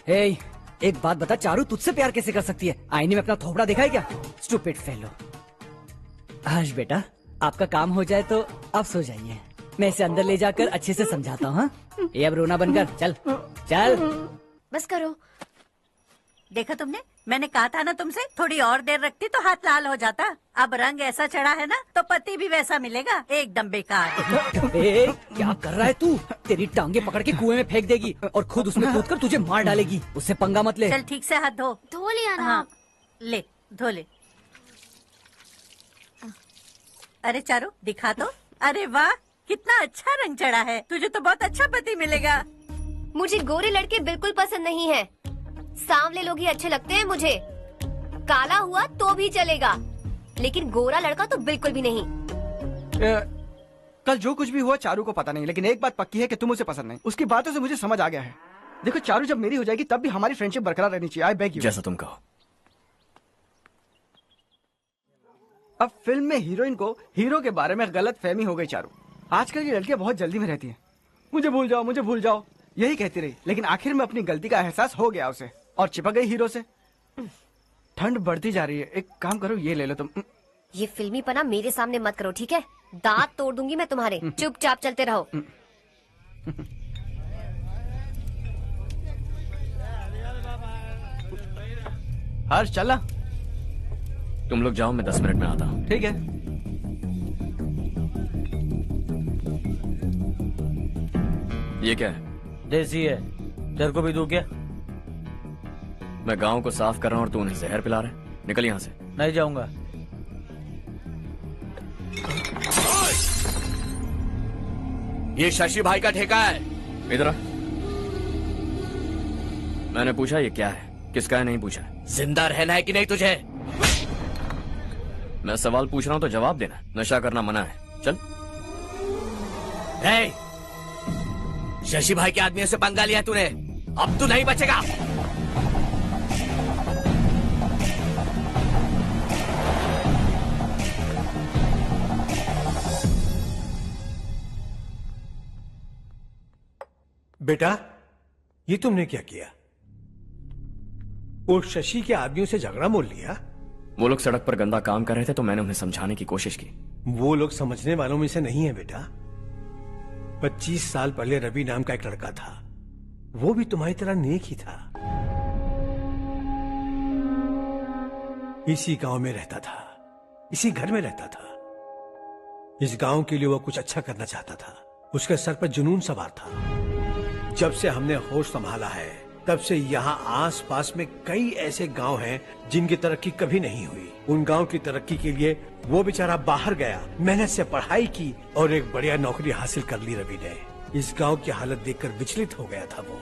Speaker 11: हे, एक बात बता, चारू तुझसे प्यार कैसे कर सकती है? आईने में अपना थोपड़ा देखा है क्या? Stupid fellow. हर्ष बेटा, आपका काम हो जाए तो आप सो जाइए। मैं इसे अंदर ले जाकर अच्छे से समझाता हूँ। ये अब रोना बनकर चल चल।
Speaker 19: बस करो।
Speaker 10: देखा तुमने, मैंने कहा था ना तुमसे, थोड़ी और देर रखती तो हाथ लाल हो जाता। अब रंग ऐसा चढ़ा है ना तो पति भी वैसा मिलेगा, एकदम बेकार।
Speaker 11: क्या कर रहा है तू? तेरी टांगे पकड़ के कुएं में फेंक देगी और खुद उसमें कूदकर तुझे मार डालेगी। उससे पंगा मत ले।
Speaker 10: चल ठीक से हाथ धो।
Speaker 6: धो लिया ना।
Speaker 10: हाँ, ले धो ले। अरे चारू दिखा तो। अरे वाह, कितना अच्छा रंग चढ़ा है। तुझे तो बहुत अच्छा पति मिलेगा।
Speaker 19: मुझे गोरे लड़के बिल्कुल पसंद नहीं है, सांवले लोग ही अच्छे लगते हैं मुझे। काला हुआ तो भी चलेगा, लेकिन गोरा लड़का तो बिल्कुल भी नहीं।
Speaker 3: कल जो कुछ भी हुआ चारू को पता नहीं, लेकिन एक बात पक्की है कि तुम उसे पसंद नहीं। उसकी बातों से मुझे समझ आ गया है। देखो चारू जब मेरी हो जाएगी तब भी हमारी फ्रेंडशिप बरकरार रहनी चाहिए। I beg you.
Speaker 2: जैसा तुम कहो।
Speaker 3: अब फिल्म में हीरोइन को हीरो के बारे में गलत फहमी हो गई चारू। आजकल की लड़कियां बहुत जल्दी में रहती हैं। मुझे भूल जाओ, मुझे भूल जाओ, यही कहती रही, लेकिन आखिर में अपनी गलती का एहसास हो गया उसे और चिपक गई हीरो से। ठंड बढ़ती जा रही है, एक काम करो ये ले लो तुम।
Speaker 19: ये फिल्मी पना मेरे सामने मत करो, ठीक है? दांत तोड़ दूंगी मैं तुम्हारे। चुपचाप चलते रहो।
Speaker 3: हर्ष चला।
Speaker 2: तुम लोग जाओ, मैं 10 मिनट में आता हूँ।
Speaker 3: ठीक है।
Speaker 2: ये क्या है?
Speaker 7: देसी है, तेरे को भी दूं क्या?
Speaker 2: मैं गांव को साफ कर रहा हूँ और तू उन्हें जहर पिला रहा है। निकल यहाँ से।
Speaker 7: नहीं जाऊंगा।
Speaker 2: ये शशि भाई का ठेका है। इधर आ। मैंने पूछा ये क्या है, किसका है नहीं पूछा। जिंदा रहना है कि नहीं तुझे? मैं सवाल पूछ रहा हूँ तो जवाब देना। नशा करना मना है। चल।
Speaker 18: हे, शशि भाई के आदमियों से पंगा लिया तूने, अब तू नहीं बचेगा।
Speaker 4: बेटा, ये तुमने क्या किया? वो शशि के आदमियों से झगड़ा मोल लिया?
Speaker 2: वो लोग सड़क पर गंदा काम कर रहे थे तो मैंने उन्हें समझाने की कोशिश की।
Speaker 4: वो लोग समझने वालों में से नहीं है बेटा। 25 साल पहले रवि नाम का एक लड़का था, वो भी तुम्हारी तरह नेक ही था। इसी गांव में रहता था, इसी घर में रहता था। इस गांव के लिए वो कुछ अच्छा करना चाहता था। उसके सर पर जुनून सवार था। जब से हमने होश संभाला है तब से यहाँ आस पास में कई ऐसे गांव हैं जिनकी तरक्की कभी नहीं हुई। उन गांव की तरक्की के लिए वो बेचारा बाहर गया, मेहनत से पढ़ाई की और एक बढ़िया नौकरी हासिल कर ली रवि ने। इस गांव की हालत देखकर विचलित हो गया था वो।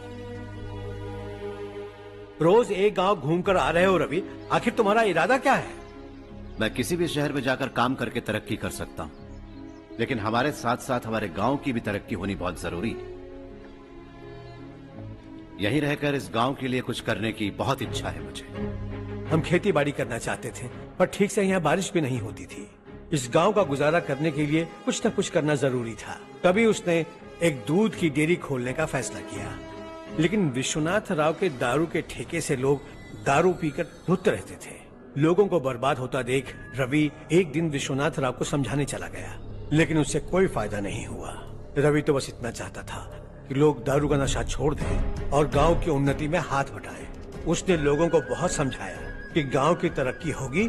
Speaker 4: रोज एक गांव घूमकर आ रहे हो रवि, आखिर तुम्हारा इरादा क्या है?
Speaker 1: मैं किसी भी शहर में जाकर काम करके तरक्की कर सकता हूँ, लेकिन हमारे साथ साथ हमारे गांव की भी तरक्की होनी बहुत जरूरी है। यहीं रहकर इस गांव के लिए कुछ करने की बहुत इच्छा है मुझे।
Speaker 4: हम खेती बाड़ी करना चाहते थे, पर ठीक से यहाँ बारिश भी नहीं होती थी। इस गांव का गुजारा करने के लिए कुछ न कुछ करना जरूरी था। तभी उसने एक दूध की डेयरी खोलने का फैसला किया। लेकिन विश्वनाथ राव के दारू के ठेके से लोग दारू पीकर धुत रहते थे। लोगों को बर्बाद होता देख रवि एक दिन विश्वनाथ राव को समझाने चला गया, लेकिन उससे कोई फायदा नहीं हुआ। रवि तो बस इतना चाहता था कि लोग दारू का नशा छोड़ दें और गांव की उन्नति में हाथ बटाएं। उसने लोगों को बहुत समझाया कि गांव की तरक्की होगी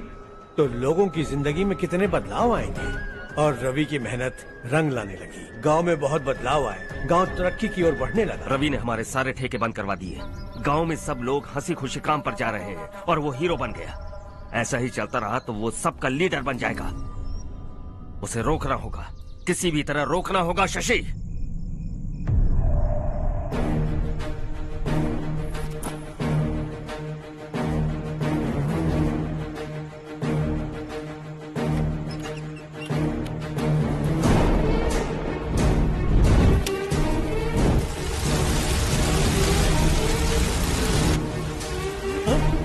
Speaker 4: तो लोगों की जिंदगी में कितने बदलाव आएंगे, और रवि की मेहनत रंग लाने लगी। गांव में बहुत बदलाव आए, गांव तरक्की की ओर बढ़ने लगा।
Speaker 17: रवि ने हमारे सारे ठेके बंद करवा दिए। गांव में सब लोग हंसी खुशी काम पर जा रहे हैं और वो हीरो बन गया। ऐसा ही चलता रहा तो वो सबका लीडर बन जाएगा। उसे रोकना होगा, किसी भी तरह रोकना होगा शशि।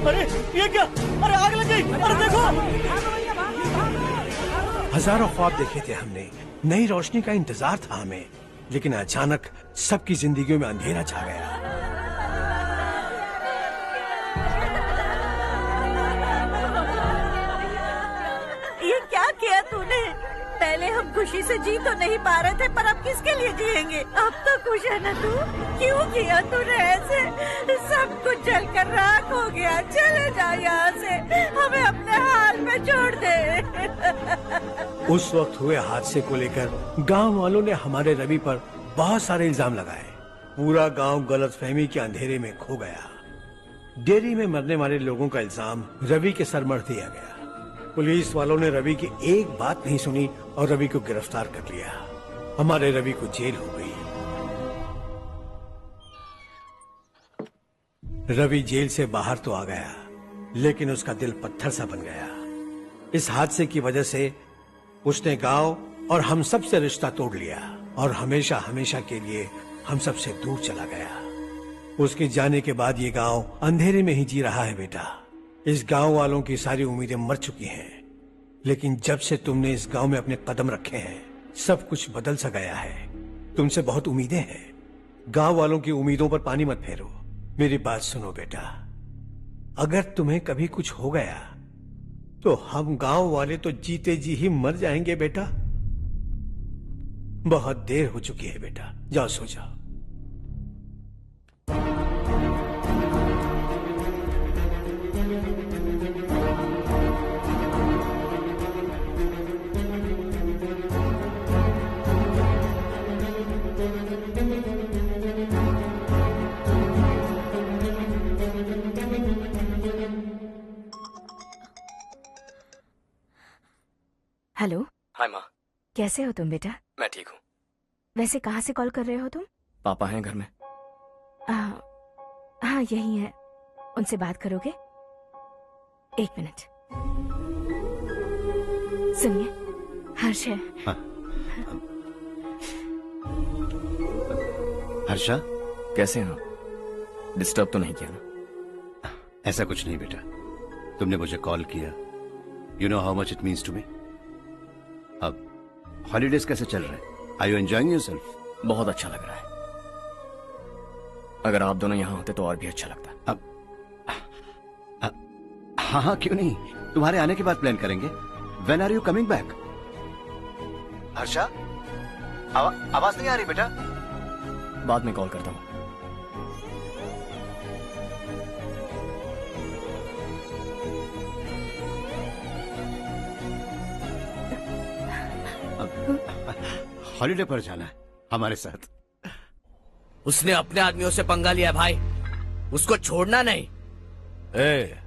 Speaker 21: अरे ये क्या? अरे आग लग गई! अरे देखो!
Speaker 4: हजारों ख्वाब देखे थे हमने, नई रोशनी का इंतजार था हमें, लेकिन अचानक सबकी जिंदगियों में अंधेरा छा गया।
Speaker 10: ये क्या किया तूने? पहले हम खुशी से जी तो नहीं पा रहे थे, पर अब किसके लिए जिएंगे? अब तो खुश है ना तू? क्यों किया तूने ऐसे? सब कुछ
Speaker 9: जलकर राख हो गया। चले जा यहाँ से, हमें अपने हाल में छोड़ दे।
Speaker 4: उस वक्त हुए हादसे को लेकर गांव वालों ने हमारे रवि पर बहुत सारे इल्जाम लगाए। पूरा गांव गलतफहमी के अंधेरे में खो गया। डेयरी में मरने वाले लोगों का इल्जाम रवि के सर मढ़ दिया गया। पुलिस वालों ने रवि की एक बात नहीं सुनी और रवि को गिरफ्तार कर लिया। हमारे रवि को जेल हो गई। रवि जेल से बाहर तो आ गया, लेकिन उसका दिल पत्थर सा बन गया। इस हादसे की वजह से उसने गांव और हम सब से रिश्ता तोड़ लिया और हमेशा हमेशा के लिए हम सब से दूर चला गया। उसके जाने के बाद ये गांव अंधेरे में ही जी रहा है बेटा। इस गांव वालों की सारी उम्मीदें मर चुकी हैं, लेकिन जब से तुमने इस गांव में अपने कदम रखे हैं सब कुछ बदल सा गया है। तुमसे बहुत उम्मीदें हैं। गांव वालों की उम्मीदों पर पानी मत फेरो। मेरी बात सुनो बेटा, अगर तुम्हें कभी कुछ हो गया तो हम गांव वाले तो जीते जी ही मर जाएंगे बेटा। बहुत देर हो चुकी है बेटा, जाओ सो जाओ।
Speaker 12: हेलो।
Speaker 2: हाय माँ।
Speaker 12: कैसे हो तुम बेटा?
Speaker 2: मैं ठीक हूँ।
Speaker 12: वैसे कहाँ से कॉल कर रहे हो तुम?
Speaker 2: पापा हैं घर में।
Speaker 12: हाँ यही है। उनसे बात करोगे? एक मिनट। सुनिए, हर्ष है।
Speaker 1: हाँ। हर्षा,
Speaker 2: कैसे हैं आप? डिस्टर्ब तो नहीं किया ना?
Speaker 1: ऐसा कुछ नहीं बेटा, तुमने मुझे कॉल किया। You know how much it means to me. अब हॉलीडेज कैसे चल रहे हैं? Are you enjoying yourself?
Speaker 2: बहुत अच्छा लग रहा है। अगर आप दोनों यहाँ होते तो और भी अच्छा लगता।
Speaker 1: अब हाँ हाँ क्यों नहीं, तुम्हारे आने के बाद प्लान करेंगे। When are you coming back? Harsha, आवाज नहीं आ रही बेटा।
Speaker 2: बाद में कॉल करता हूँ।
Speaker 1: हॉलीडे पर जाना है हमारे साथ।
Speaker 18: उसने अपने आदमियों से पंगा लिया भाई, उसको छोड़ना नहीं।
Speaker 5: ए,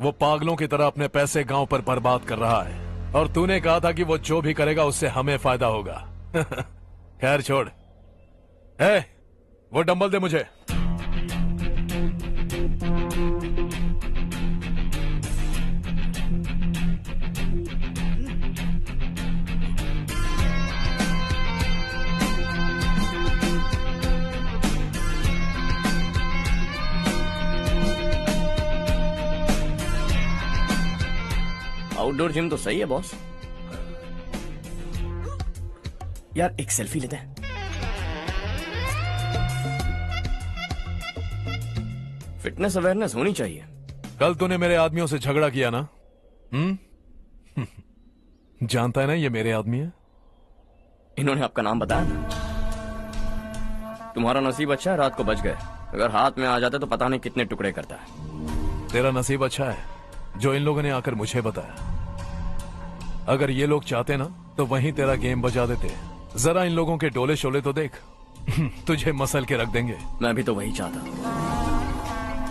Speaker 5: वो पागलों की तरह अपने पैसे गांव पर बर्बाद कर रहा है और तूने कहा था कि वो जो भी करेगा उससे हमें फायदा होगा। खैर छोड़। ए, वो डंबल दे मुझे।
Speaker 2: आउटडोर जिम तो सही है बॉस। यार एक सेल्फी लेते हैं। फिटनेस अवेयरनेस होनी चाहिए।
Speaker 5: कल तूने मेरे आदमियों से झगड़ा किया ना? जानता है ना ये मेरे आदमी है।
Speaker 2: इन्होंने आपका नाम बताया ना? तुम्हारा नसीब अच्छा है, रात को बच गए। अगर हाथ में आ जाते तो पता नहीं कितने टुकड़े करता है।
Speaker 5: तेरा नसीब अच्छा है जो इन लोगों ने आकर मुझे बताया। अगर ये लोग चाहते ना तो वहीं तेरा गेम बजा देते। जरा इन लोगों के डोले शोले तो देख। तुझे मसल के रख देंगे।
Speaker 2: मैं भी तो वही चाहता।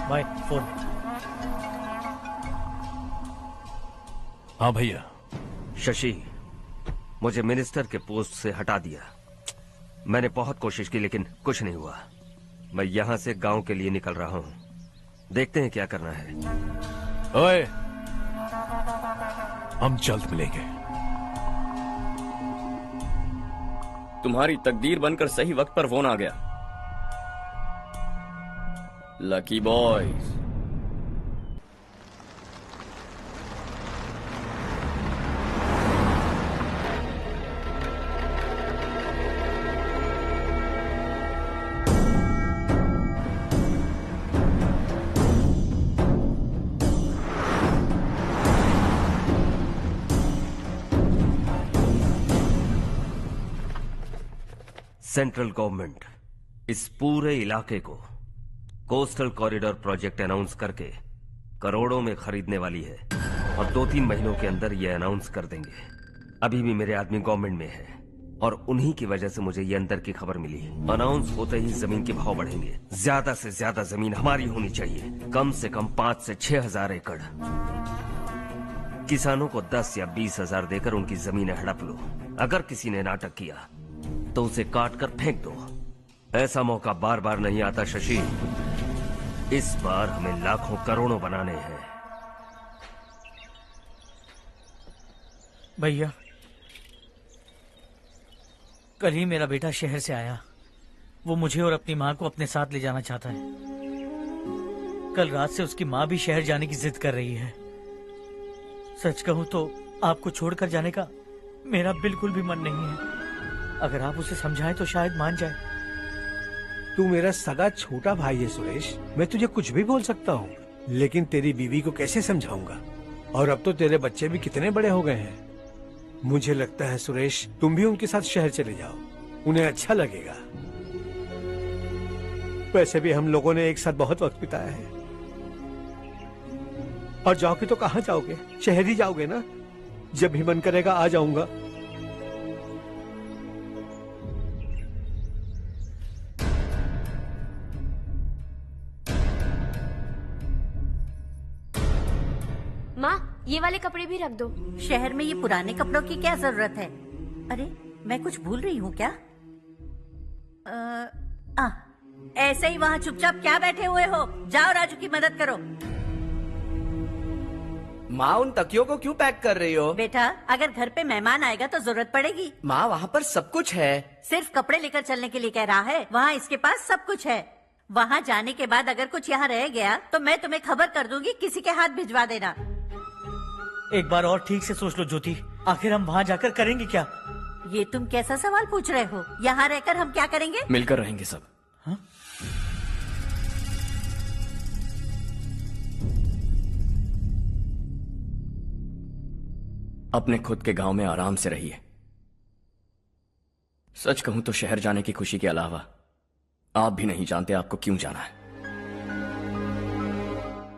Speaker 7: Bye phone.
Speaker 5: हाँ भैया।
Speaker 17: शशि, मुझे मिनिस्टर के पोस्ट से हटा दिया। मैंने बहुत कोशिश की लेकिन कुछ नहीं हुआ। मैं यहाँ से गांव के लिए निकल रहा हूँ। देखते हैं क्या करना है।
Speaker 5: ओए, हम जल्द मिलेंगे।
Speaker 2: तुम्हारी तकदीर बनकर सही वक्त पर फोन आ गया। Lucky boys.
Speaker 17: सेंट्रल गवर्नमेंट इस पूरे इलाके को कोस्टल कॉरिडोर प्रोजेक्ट अनाउंस करके करोड़ों में खरीदने वाली है और 2-3 महीनों के अंदर ये अनाउंस कर देंगे। अभी भी मेरे आदमी गवर्नमेंट में है और उन्हीं की वजह से मुझे ये अंदर की खबर मिली। अनाउंस होते ही जमीन के भाव बढ़ेंगे। ज्यादा से ज्यादा जमीन हमारी होनी चाहिए, कम से कम 5 से 6 हजार एकड़। किसानों को 10 या 20 हजार देकर उनकी जमीनें हड़प लो। अगर किसी ने नाटक किया तो उसे काट कर फेंक दो। ऐसा मौका बार बार नहीं आता शशि। इस बार हमें लाखों करोड़ों बनाने हैं।
Speaker 7: भैया, कल ही मेरा बेटा शहर से आया। वो मुझे और अपनी माँ को अपने साथ ले जाना चाहता है। कल रात से उसकी माँ भी शहर जाने की जिद कर रही है। सच कहूँ तो आपको छोड़कर जाने का मेरा बिल्कुल भी मन नहीं है। अगर आप उसे समझाएं तो शायद मान जाए।
Speaker 4: तू मेरा सगा छोटा भाई है सुरेश, मैं तुझे कुछ भी बोल सकता हूँ, लेकिन तेरी बीवी को कैसे समझाऊंगा? और अब तो तेरे बच्चे भी कितने बड़े हो गए हैं। मुझे लगता है सुरेश, तुम भी उनके साथ शहर चले जाओ, उन्हें अच्छा लगेगा। वैसे भी हम लोगों ने एक साथ बहुत वक्त बिताया है। और जाओगे तो कहाँ जाओगे? शहर ही जाओगे ना? जब भी मन करेगा आ जाऊंगा।
Speaker 6: माँ, ये वाले कपड़े भी रख दो।
Speaker 10: शहर में ये पुराने कपड़ों की क्या जरूरत है? अरे मैं कुछ भूल रही हूँ क्या? ऐसे ही वहाँ चुपचाप क्या बैठे हुए हो? जाओ राजू की मदद करो।
Speaker 13: माँ, उन तकियों को क्यों पैक कर रही हो?
Speaker 10: बेटा, अगर घर पे मेहमान आएगा तो जरूरत पड़ेगी।
Speaker 13: माँ, वहाँ पर सब कुछ है।
Speaker 10: सिर्फ कपड़े लेकर चलने के लिए कह रहा है? वहाँ इसके पास सब कुछ है। वहाँ जाने के बाद अगर कुछ यहाँ रह गया तो मैं तुम्हें खबर कर दूंगी, किसी के हाथ भिजवा देना।
Speaker 7: एक बार और ठीक से सोच लो ज्योति, आखिर हम वहाँ जाकर करेंगे क्या?
Speaker 10: ये तुम कैसा सवाल पूछ रहे हो? यहाँ रहकर हम क्या करेंगे?
Speaker 2: मिलकर रहेंगे सब।
Speaker 7: हाँ?
Speaker 2: अपने खुद के गांव में आराम से रहिए। सच कहूं तो शहर जाने की खुशी के अलावा आप भी नहीं जानते आपको क्यों जाना है।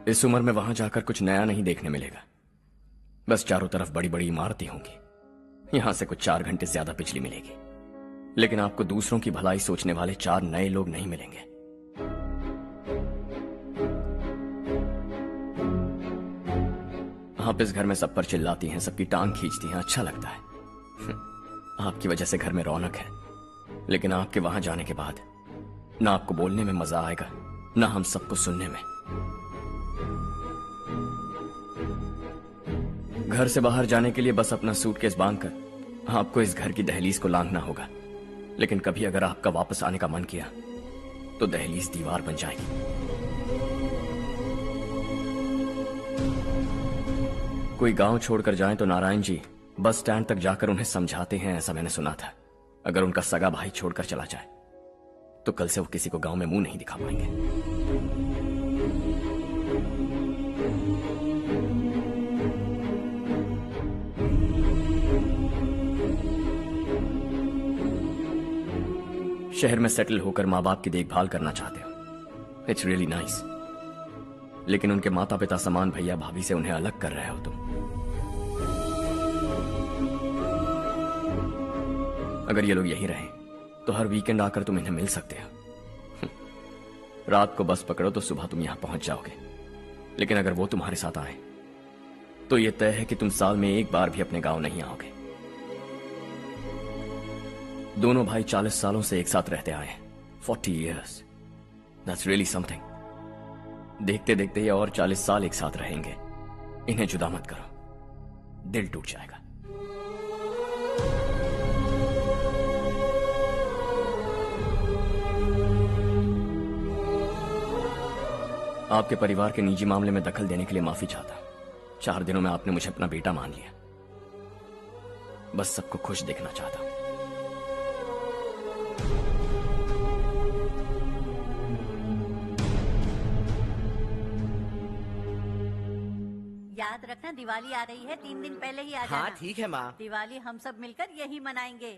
Speaker 2: इस उम्र में वहां जाकर कुछ नया नहीं देखने मिलेगा। बस चारों तरफ बड़ी बड़ी इमारतें होंगी। यहां से कुछ 4 घंटे ज्यादा बिजली मिलेगी, लेकिन आपको दूसरों की भलाई सोचने वाले 4 नए लोग नहीं मिलेंगे। आप इस घर में सब पर चिल्लाती हैं, सबकी टांग खींचती हैं, अच्छा लगता है। आपकी वजह से घर में रौनक है, लेकिन आपके वहां जाने के बाद ना आपको बोलने में मजा आएगा, ना हम सबको सुनने में। घर से बाहर जाने के लिए बस अपना सूटकेस बांधकर आपको इस घर की दहलीज को लांघना होगा। लेकिन कभी अगर आपका वापस आने का मन किया तो दहलीज दीवार बन जाएगी। कोई गांव छोड़कर जाएं तो नारायण जी बस स्टैंड तक जाकर उन्हें समझाते हैं, ऐसा मैंने सुना था। अगर उनका सगा भाई छोड़कर चला जाए तो कल से वो किसी को गांव में मुंह नहीं दिखा पाएंगे। शहर में सेटल होकर माँ बाप की देखभाल करना चाहते हो, इट्स रियली नाइस। लेकिन उनके माता पिता समान भैया भाभी से उन्हें अलग कर रहे हो तुम। अगर ये लोग यहीं रहें तो हर वीकेंड आकर तुम इन्हें मिल सकते हो। रात को बस पकड़ो तो सुबह तुम यहां पहुंच जाओगे। लेकिन अगर वो तुम्हारे साथ आए तो यह तय है कि तुम साल में एक बार भी अपने गांव नहीं आओगे। दोनों भाई 40 सालों से एक साथ रहते आए हैं, 40 years. That's really something. देखते देखते ये और 40 साल एक साथ रहेंगे। इन्हें जुदा मत करो, दिल टूट जाएगा। आपके परिवार के निजी मामले में दखल देने के लिए माफी चाहता हूं। 4 दिनों में आपने मुझे अपना बेटा मान लिया। बस सबको खुश देखना चाहता हूं।
Speaker 10: याद रखना, दिवाली आ रही है, 3 दिन पहले ही आ जाना।
Speaker 13: हाँ ठीक है माँ।
Speaker 10: दिवाली हम सब मिलकर यही मनाएंगे।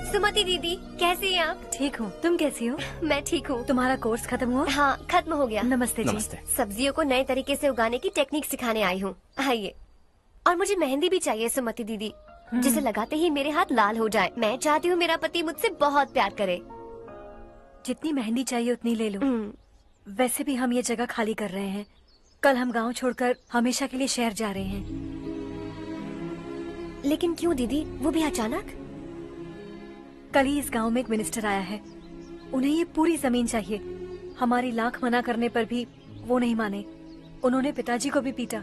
Speaker 19: सुमति दीदी, कैसे हैं आप?
Speaker 20: ठीक हूँ, तुम कैसी हो?
Speaker 19: मैं ठीक हूँ।
Speaker 20: तुम्हारा कोर्स खत्म हुआ?
Speaker 19: हाँ, खत्म हो गया।
Speaker 20: नमस्ते जी।
Speaker 2: नमस्ते।
Speaker 19: सब्जियों को नए तरीके से उगाने की टेक्निक सिखाने आई हूँ। आइए। और मुझे मेहंदी भी चाहिए सुमति दीदी, जिसे लगाते ही मेरे हाथ लाल हो जाए। मैं चाहती हूँ मेरा पति मुझसे बहुत प्यार करे।
Speaker 20: जितनी मेहंदी चाहिए उतनी ले लो। वैसे भी हम ये जगह खाली कर रहे हैं। कल हम गांव छोड़कर हमेशा के लिए शहर जा रहे हैं।
Speaker 19: लेकिन क्यों दीदी, वो भी अचानक?
Speaker 20: कल ही इस गांव में एक मिनिस्टर आया है। उन्हें ये पूरी जमीन चाहिए। हमारी लाख मना करने पर भी वो नहीं माने। उन्होंने पिताजी को भी पीटा।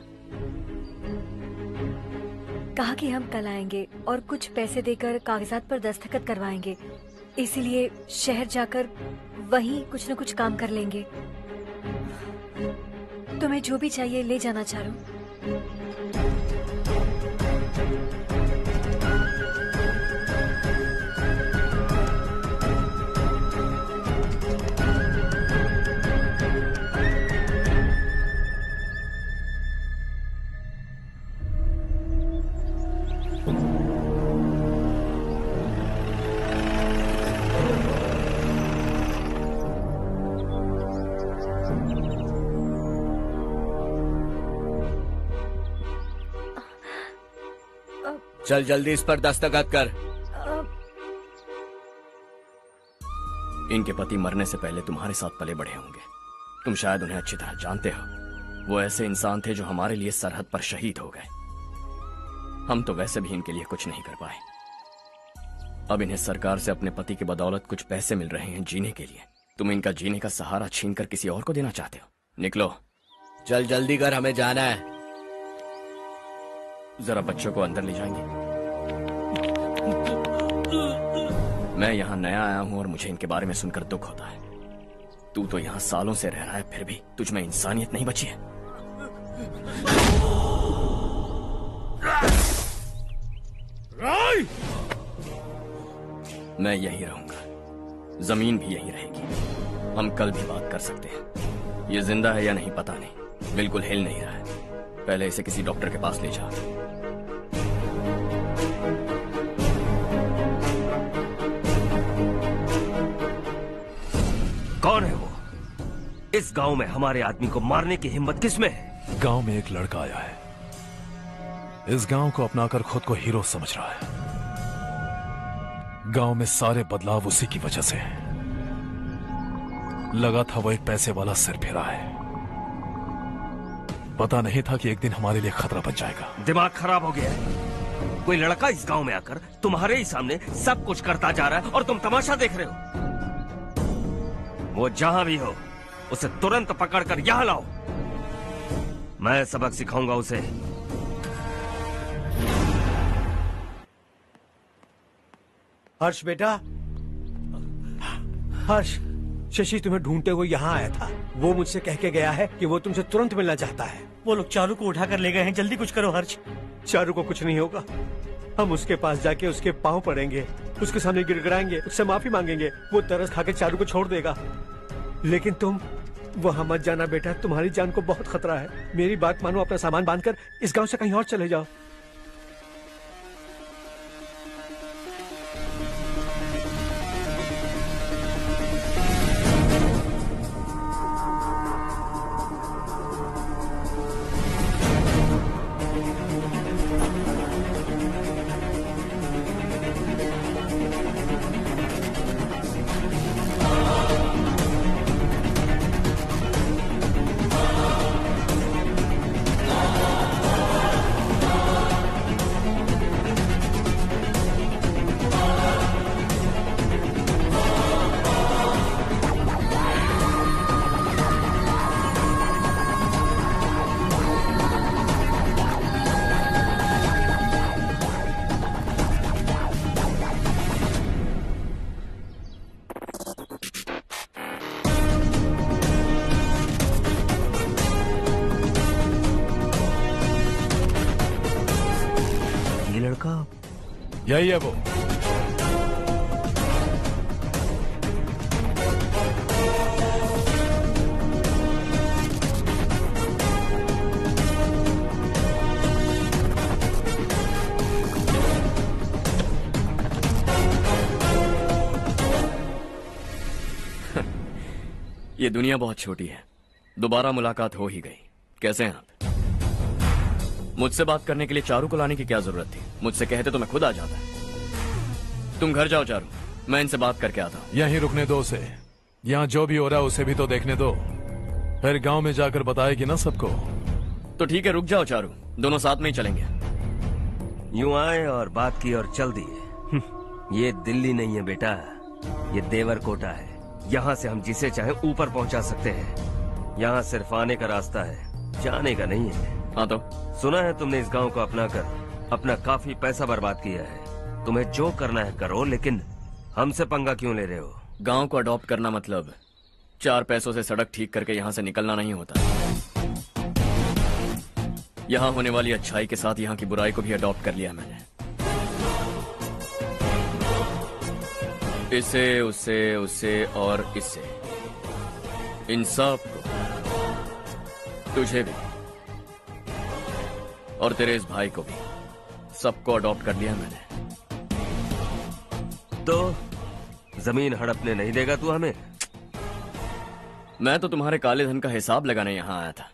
Speaker 20: कहा कि हम कल आएंगे और कुछ पैसे देकर कागजात पर दस्तखत करवाएंगे। इसीलिए शहर जाकर वहीं कुछ न कुछ काम कर लेंगे। तुम्हें जो भी चाहिए ले जाना चारू।
Speaker 2: चल जल्दी इस पर दस्तखत कर। इनके पति मरने से पहले तुम्हारे साथ पले बढ़े होंगे। तुम शायद उन्हें अच्छी तरह जानते हो। वो ऐसे इंसान थे जो हमारे लिए सरहद पर शहीद हो गए। हम तो वैसे भी इनके लिए कुछ नहीं कर पाए। अब इन्हें सरकार से अपने पति की बदौलत कुछ पैसे मिल रहे हैं जीने के लिए। तुम इनका जीने का सहारा छीनकर किसी और को देना चाहते हो? निकलो।
Speaker 18: चल जल्दी कर, हमें जाना है।
Speaker 2: जरा बच्चों को अंदर ले जाएंगे? मैं यहाँ नया आया हूँ और मुझे इनके बारे में सुनकर दुख होता है। तू तो यहाँ सालों से रह रहा है, फिर भी तुझ में इंसानियत नहीं बची है। मैं यहीं रहूंगा, जमीन भी यहीं रहेगी। हम कल भी बात कर सकते हैं। ये जिंदा है या नहीं पता नहीं, बिल्कुल हिल नहीं रहा है। पहले इसे किसी डॉक्टर के पास ले जा।
Speaker 17: कौन है वो? इस गांव में हमारे आदमी को मारने की हिम्मत किसमें है?
Speaker 5: गांव में एक लड़का आया है। इस गांव को अपनाकर खुद को हीरो समझ रहा है। गांव में सारे बदलाव उसी की वजह से हैं। लगा था वो एक पैसे वाला सिरफिरा है। पता नहीं था कि एक दिन हमारे लिए खतरा बन जाएगा।
Speaker 17: दिमाग खराब हो गया है। कोई लड़का इस गांव में आकर तुम्हारे ही सामने सब कुछ करता जा रहा है और तुम तमाशा देख रहे हो। वो जहां भी हो उसे तुरंत पकड़कर यहां लाओ। मैं सबक सिखाऊंगा उसे।
Speaker 4: हर्ष बेटा, हर्ष, शशि तुम्हें ढूंढते हुए यहाँ आया था। वो मुझसे कह के गया है कि वो तुमसे तुरंत मिलना चाहता है।
Speaker 7: वो लोग चारू को उठाकर ले गए हैं। जल्दी कुछ करो हर्ष।
Speaker 4: चारू को कुछ नहीं होगा। हम उसके पास जाके उसके पांव पड़ेंगे, उसके सामने गिड़गिड़ाएंगे, उससे माफी मांगेंगे। वो तरस खा के चारू को छोड़ देगा। लेकिन तुम वहां मत जाना बेटा, तुम्हारी जान को बहुत खतरा है। मेरी बात मानो, अपना सामान बांधकर इस गांव से कहीं और चले जाओ।
Speaker 5: यही है वो।
Speaker 2: ये दुनिया बहुत छोटी है, दोबारा मुलाकात हो ही गई। कैसे हैं आप? मुझसे बात करने के लिए चारू को लाने की क्या जरूरत थी? मुझसे कहते तो मैं खुद आ जाता। तुम घर जाओ चारू, मैं इनसे बात करके आता हूँ।
Speaker 5: यहीं रुकने दो उसे, यहाँ जो भी हो रहा है उसे भी तो देखने दो, फिर गांव में जाकर बताएगी ना सबको।
Speaker 2: तो ठीक है, रुक जाओ चारू, दोनों साथ में ही चलेंगे।
Speaker 17: यूं आए और बात की और चल दिए। ये दिल्ली नहीं है बेटा, ये देवरकोटा है। यहाँ से हम जिसे चाहे ऊपर पहुँचा सकते हैं। यहाँ सिर्फ आने का रास्ता है, जाने का नहीं है।
Speaker 2: हाँ तो
Speaker 17: सुना है तुमने इस गांव को अपना कर अपना काफी पैसा बर्बाद किया है। तुम्हें जो करना है करो, लेकिन हमसे पंगा क्यों ले रहे हो?
Speaker 2: गांव को अडॉप्ट करना मतलब 4 पैसों से सड़क ठीक करके यहाँ से निकलना नहीं होता। यहाँ होने वाली अच्छाई के साथ यहाँ की बुराई को भी अडॉप्ट कर लिया मैंने। इसे, उसे, उसे और इससे, इन सब को, तुझे भी और तेरे इस भाई को भी, सबको अडॉप्ट कर लिया मैंने।
Speaker 17: तो जमीन हड़पने नहीं देगा तू हमें?
Speaker 2: मैं तो तुम्हारे काले धन का हिसाब लगाने यहां आया था।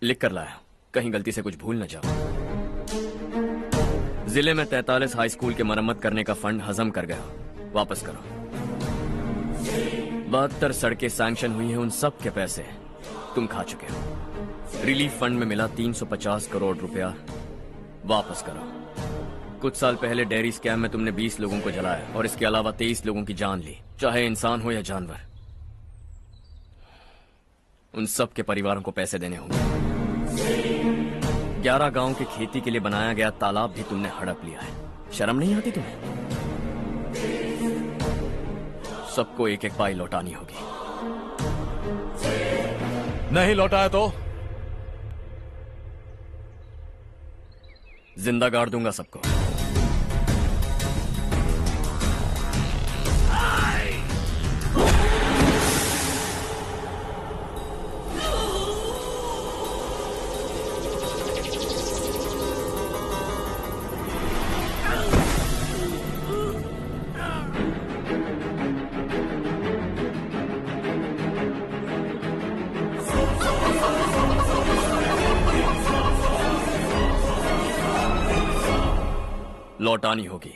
Speaker 2: लिख कर लाया, कहीं गलती से कुछ भूल न जाओ। जिले में 43 हाई स्कूल के मरम्मत करने का फंड हजम कर गया, वापस करो। 72 सड़कें सैंक्शन हुई हैं, उन सब के पैसे तुम खा चुके हो। रिलीफ फंड में मिला 350 करोड़ रुपया, वापस करो। कुछ साल पहले डेयरी स्कैम में तुमने 20 लोगों को जलाया और इसके अलावा 23 लोगों की जान ली, चाहे इंसान हो या जानवर। उन सब के परिवारों को पैसे देने होंगे। 11 गांव की खेती के लिए बनाया गया तालाब भी तुमने हड़प लिया है। शर्म नहीं आती तुम्हें? सबको एक एक पाई लौटानी होगी।
Speaker 5: नहीं लौटाया तो
Speaker 2: जिंदा गाड़ दूंगा सबको। लौटानी होगी।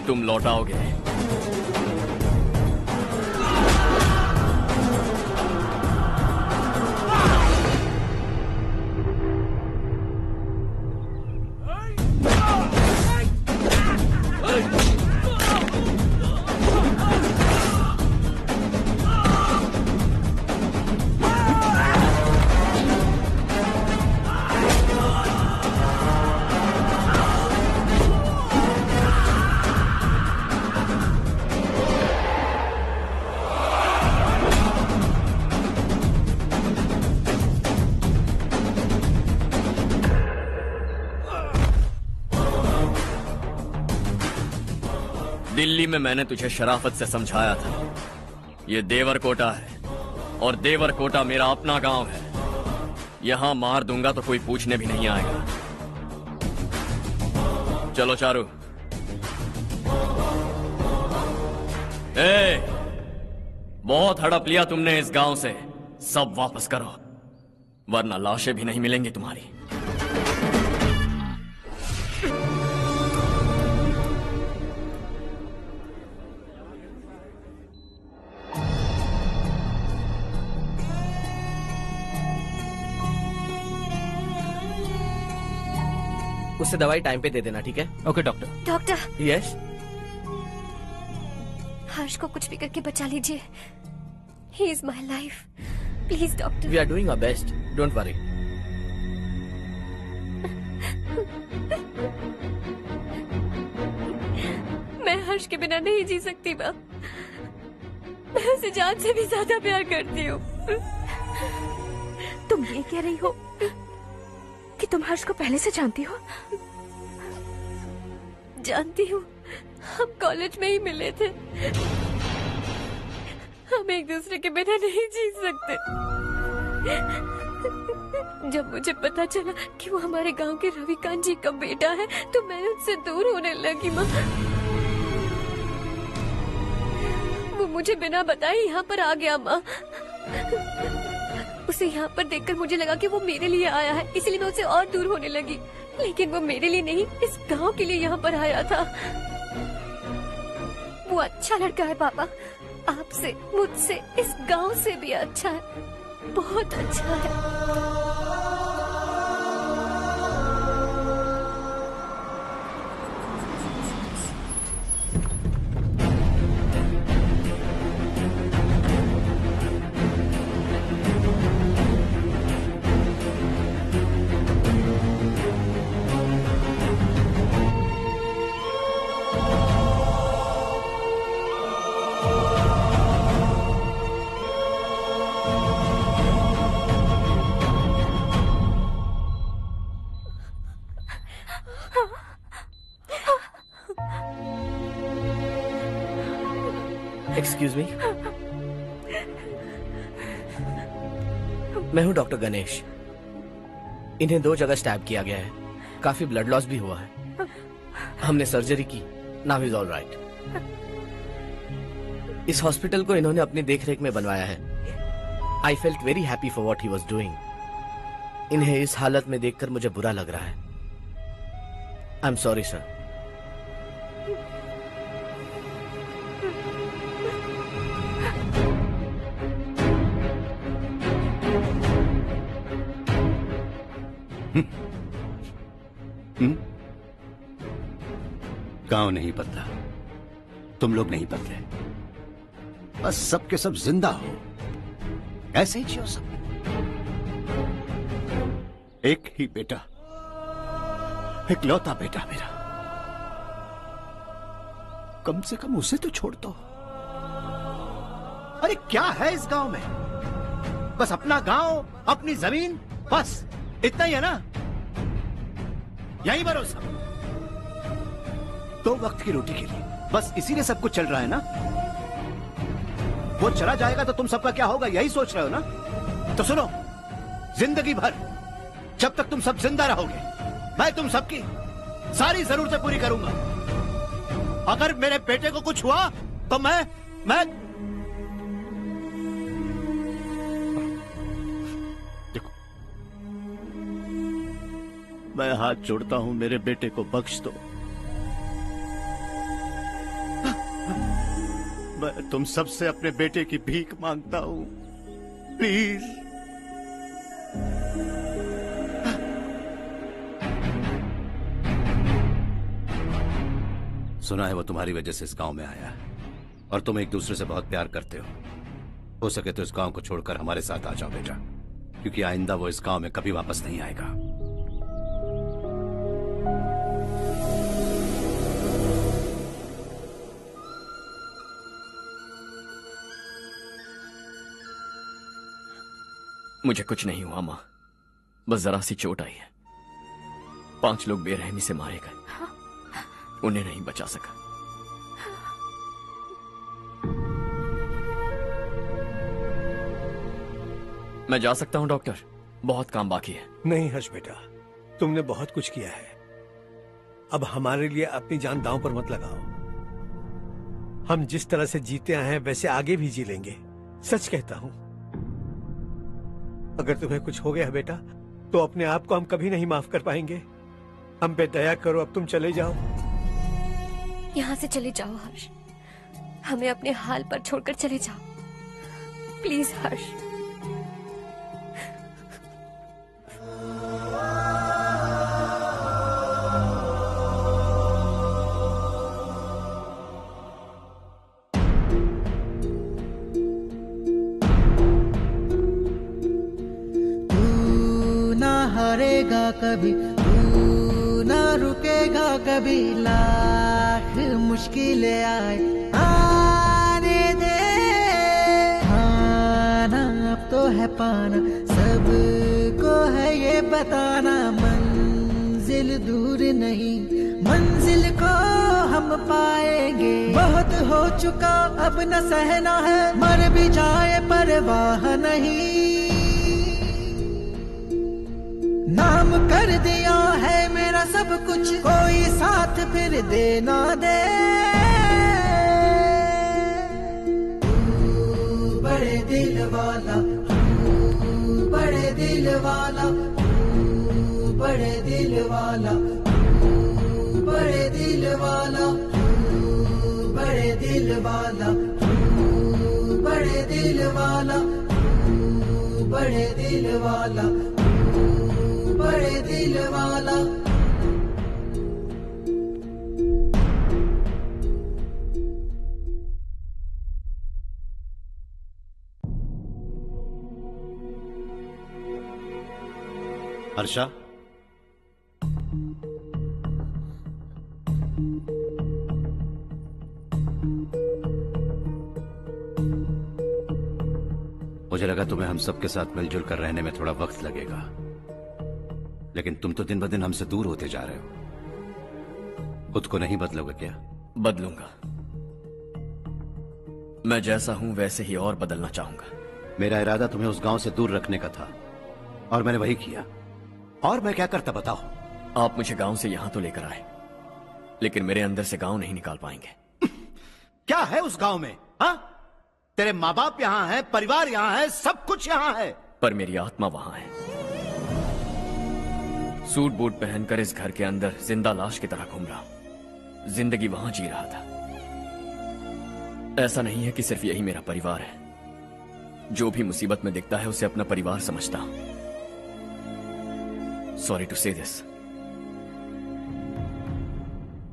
Speaker 2: तुम लौटाओगे। दिल्ली में मैंने तुझे शराफत से समझाया था, ये देवरकोटा है और देवरकोटा मेरा अपना गांव है। यहां मार दूंगा तो कोई पूछने भी नहीं आएगा। चलो चारू। बहुत हड़प लिया तुमने इस गांव से, सब वापस करो, वरना लाशें भी नहीं मिलेंगी तुम्हारी।
Speaker 13: उससे दवाई टाइम पे दे देना, ठीक है?
Speaker 14: Okay doctor.
Speaker 19: Doctor,
Speaker 13: yes.
Speaker 19: Harsh को कुछ भी करके बचा लीजिए। He is my life, please doctor.
Speaker 13: We are doing our best, don't worry.
Speaker 6: के बिना नहीं जी सकती माँ। मैं उसे जान से भी ज्यादा प्यार करती हूँ।
Speaker 12: तुम ये कह रही हो कि तुम हर्ष को पहले से जानती हो?
Speaker 6: जानती हूँ, हम कॉलेज में ही मिले थे। हम एक दूसरे के बिना नहीं जी सकते। जब मुझे पता चला कि वो हमारे गांव के रविकांत जी का बेटा है तो मैं उससे दूर होने लगी माँ। वो मुझे बिना बताए यहाँ पर आ गया माँ। उसे यहाँ पर देखकर मुझे लगा कि वो मेरे लिए आया है, इसलिए मैं उससे और दूर होने लगी। लेकिन वो मेरे लिए नहीं, इस गांव के लिए यहाँ पर आया था। वो अच्छा लड़का है पापा, आपसे, मुझसे, इस गांव से भी अच्छा है, बहुत अच्छा है।
Speaker 13: एक्सक्यूज मी, मैं हूं डॉक्टर गणेश। इन्हें 2 जगह स्टैब किया गया है, काफी ब्लड लॉस भी हुआ है। हमने सर्जरी की, नाउ इज ऑल राइट। इस हॉस्पिटल को इन्होंने अपनी देखरेख में बनवाया है। I felt very happy for what he was doing. इन्हें इस हालत में देखकर मुझे बुरा लग रहा है। I am sorry sir.
Speaker 1: गांव नहीं बदला, तुम लोग नहीं बदले, बस सबके सब जिंदा हो, ऐसे ही जियो सब। एक ही बेटा, इकलौता बेटा मेरा, कम से कम उसे तो छोड़ दो। अरे क्या है इस गांव में? बस अपना गांव, अपनी जमीन, बस इतना ही है ना? यही भरोसा, 2 वक्त की रोटी के लिए, बस इसीलिए सब कुछ चल रहा है ना? वो चला जाएगा तो तुम सबका क्या होगा, यही सोच रहे हो ना? तो सुनो, जिंदगी भर जब तक तुम सब जिंदा रहोगे, मैं तुम सबकी सारी जरूरतें पूरी करूंगा। अगर मेरे बेटे को कुछ हुआ तो मैं देखो, मैं हाथ जोड़ता हूं, मेरे बेटे को बख्श दो। मैं तुम सबसे अपने बेटे की भीख मांगता हूं, प्लीज। सुना है वो तुम्हारी वजह से इस गांव में आया है और तुम एक दूसरे से बहुत प्यार करते हो सके तो इस गांव को छोड़कर हमारे साथ आ जाओ बेटा, क्योंकि आइंदा वो इस गांव में कभी वापस नहीं आएगा।
Speaker 2: मुझे कुछ नहीं हुआ माँ, बस जरा सी चोट आई है। 5 लोग बेरहमी से मारे गए, उन्हें नहीं बचा सका। मैं जा सकता हूं डॉक्टर, बहुत काम बाकी है।
Speaker 4: नहीं हर्ष बेटा, तुमने बहुत कुछ किया है, अब हमारे लिए अपनी जान दांव पर मत लगाओ। हम जिस तरह से जीते आए हैं वैसे आगे भी जी लेंगे, सच कहता हूं। अगर तुम्हें कुछ हो गया बेटा तो अपने आप को हम कभी नहीं माफ कर पाएंगे। हम पे दया करो, अब तुम चले जाओ।
Speaker 6: यहाँ से चले जाओ हर्ष, हमें अपने हाल पर छोड़कर चले जाओ, प्लीज हर्ष।
Speaker 21: हारेगा कभी, तू ना रुकेगा कभी, लाख मुश्किलें आए आने दे। आना अब तो है पाना, सबको है ये बताना, मंजिल दूर नहीं, मंजिल को हम पाएंगे। बहुत हो चुका अब न सहना है, मर भी जाए परवाह नहीं। नाम कर दिया है मेरा सब कुछ, कोई साथ फिर देना दे। तू बड़े दिल वाला, तू बड़े दिल वाला, तू बड़े दिल वाला, तू बड़े दिल वाला, तू बड़े दिल वाला, तू बड़े दिल वाला, तू बड़े दिल वाला, बड़े दिल वाला।
Speaker 1: हर्षा, मुझे लगा तुम्हें हम सबके साथ मिलजुल कर रहने में थोड़ा वक्त लगेगा, लेकिन तुम तो दिन ब दिन हमसे दूर होते जा रहे हो। खुद को नहीं बदलोगे क्या?
Speaker 2: बदलूंगा। मैं जैसा हूं वैसे ही और बदलना चाहूंगा।
Speaker 1: मेरा इरादा तुम्हें उस गांव से दूर रखने का था और मैंने वही किया। और मैं क्या करता बताओ?
Speaker 2: आप मुझे गांव से यहां तो लेकर आए, लेकिन मेरे अंदर से गांव नहीं निकाल पाएंगे।
Speaker 1: क्या है उस गांव में? हाँ, तेरे माँ बाप यहाँ है, परिवार यहाँ है, सब कुछ यहाँ है,
Speaker 2: पर मेरी आत्मा वहां है। सूट बूट पहनकर इस घर के अंदर जिंदा लाश की तरह घूम रहा हूं। जिंदगी वहां जी रहा था। ऐसा नहीं है कि सिर्फ यही मेरा परिवार है। जो भी मुसीबत में दिखता है उसे अपना परिवार समझता हूं। सॉरी टू से दिस।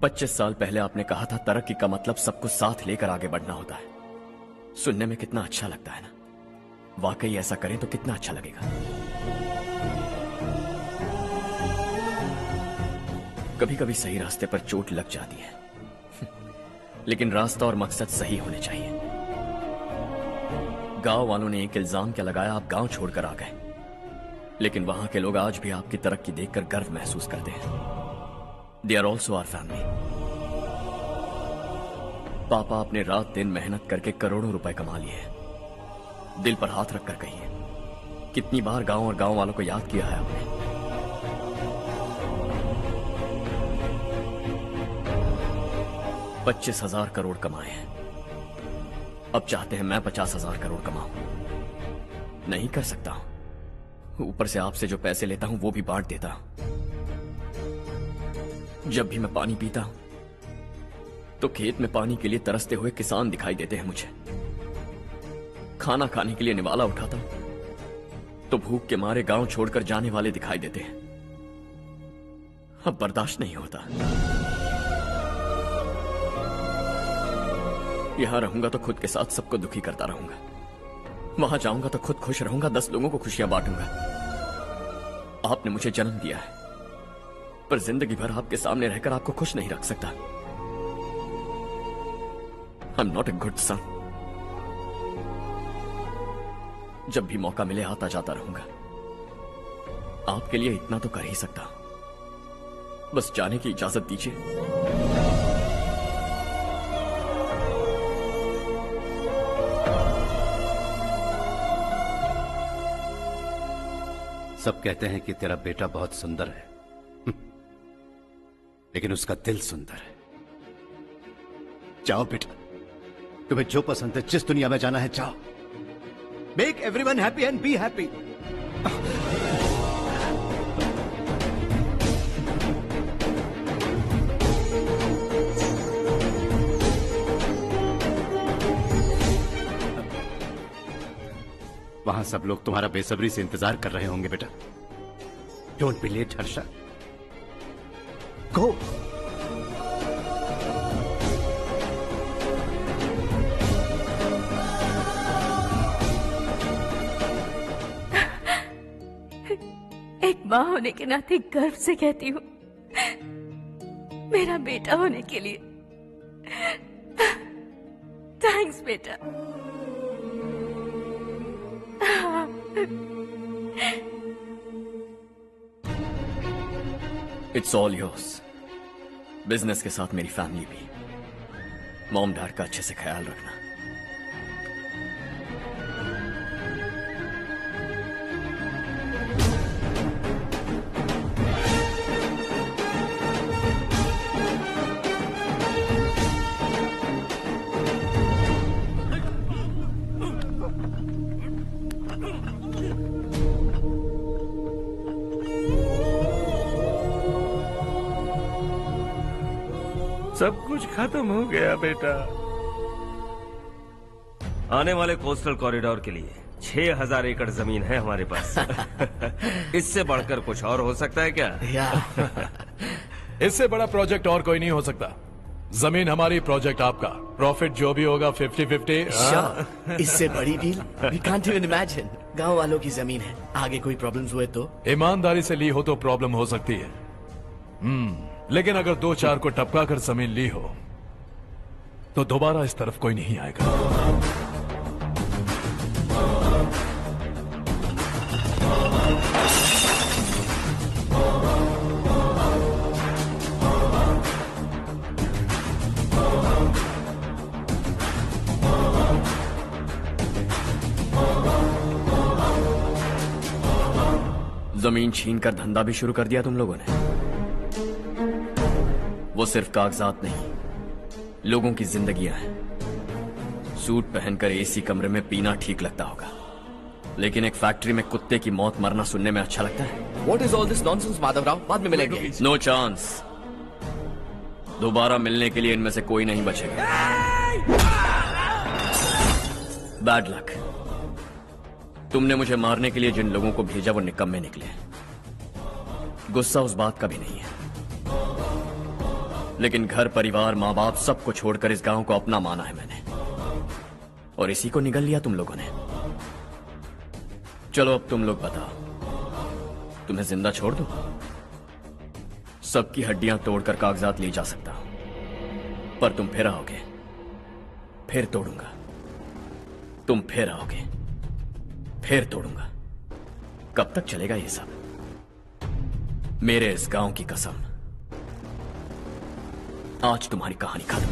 Speaker 2: 25 साल पहले आपने कहा था तरक्की का मतलब सबको साथ लेकर आगे बढ़ना होता है। सुनने में कितना अच्छा लगता है ना? वाकई ऐसा करें तो कितना अच्छा लगेगा। कभी कभी सही रास्ते पर चोट लग जाती है, लेकिन रास्ता और मकसद सही होने चाहिए। गांव वालों ने एक इल्जाम क्या लगाया, आप गांव छोड़कर आ गए, लेकिन वहां के लोग आज भी आपकी तरक्की देखकर गर्व महसूस करते हैं। They are also our family. पापा आपने रात दिन मेहनत करके करोड़ों रुपए कमा लिए हैं। दिल पर हाथ रखकर कहिए, कितनी बार गांव और गांव वालों को याद किया है आपने? 25,000 करोड़ कमाए हैं। अब चाहते हैं मैं 50,000 करोड़ कमाऊं। नहीं कर सकता हूं। ऊपर से आपसे जो पैसे लेता हूं वो भी बांट देता हूं। जब भी मैं पानी पीता हूं तो खेत में पानी के लिए तरसते हुए किसान दिखाई देते हैं मुझे। खाना खाने के लिए निवाला उठाता हूं तो भूख के मारे गांव छोड़कर जाने वाले दिखाई देते हैं। अब बर्दाश्त नहीं होता। यहां रहूंगा तो खुद के साथ सबको दुखी करता रहूंगा, वहां जाऊंगा तो खुद खुश रहूंगा, 10 लोगों को खुशियां बांटूंगा। आपने मुझे जन्म दिया है, पर जिंदगी भर आपके सामने रहकर आपको खुश नहीं रख सकता। I am not a good son. जब भी मौका मिले आता जाता रहूंगा। आपके लिए इतना तो कर ही सकता, बस जाने की इजाजत दीजिए।
Speaker 1: सब कहते हैं कि तेरा बेटा बहुत सुंदर है, लेकिन उसका दिल सुंदर है। जाओ बेटा, तुम्हें जो पसंद है, जिस दुनिया में जाना है जाओ। Make everyone happy and be happy. वहां सब लोग तुम्हारा बेसब्री से इंतजार कर रहे होंगे बेटा। डोंट बी लेट हर्षा, गो।
Speaker 12: एक माँ होने के नाते गर्व से कहती हूँ, मेरा बेटा होने के लिए थैंक्स बेटा।
Speaker 2: It's all yours. बिजनेस के साथ मेरी फैमिली भी। मॉम डैड का अच्छे से ख्याल रखना।
Speaker 17: सब कुछ खत्म हो गया बेटा। आने वाले कोस्टल कॉरिडोर के लिए 6000 एकड़ जमीन है हमारे पास। इससे बढ़कर कुछ और हो सकता है क्या?
Speaker 5: इससे बड़ा प्रोजेक्ट और कोई नहीं हो सकता। जमीन हमारी, प्रोजेक्ट आपका। प्रॉफिट जो भी होगा 50-50।
Speaker 13: इससे बड़ी deal we can't even imagine. गांव वालों की जमीन है, आगे कोई प्रॉब्लम्स हुए तो?
Speaker 5: ईमानदारी से ली हो तो प्रॉब्लम हो सकती है, लेकिन अगर 2-4 को टपका कर जमीन ली हो तो दोबारा इस तरफ कोई नहीं आएगा।
Speaker 2: जमीन छीनकर धंधा भी शुरू कर दिया तुम लोगों ने। वो सिर्फ कागजात नहीं, लोगों की जिंदगियां हैं। सूट पहनकर एसी कमरे में पीना ठीक लगता होगा, लेकिन एक फैक्ट्री में कुत्ते की मौत मरना सुनने में अच्छा लगता है।
Speaker 13: What is all this nonsense, Madhavrao? बाद में मिलेंगे।
Speaker 2: No chance. दोबारा मिलने के लिए इनमें से कोई नहीं बचेगा। Bad luck. तुमने मुझे मारने के लिए जिन लोगों को भेजा वो निकम्मे निकले। गुस्सा उस बात का भी नहीं है, लेकिन घर परिवार माँ बाप सबको छोड़कर इस गांव को अपना माना है मैंने, और इसी को निगल लिया तुम लोगों ने। चलो अब तुम लोग बताओ, तुम्हें जिंदा छोड़ दूं? सबकी हड्डियां तोड़कर कागजात ले जा सकता हूं, पर तुम फिर आओगे, फिर तोड़ूंगा। तुम फिर आओगे, फिर तोड़ूंगा। कब तक चलेगा ये सब? मेरे इस गांव की कसम, आज तुम्हारी कहानी खत्म।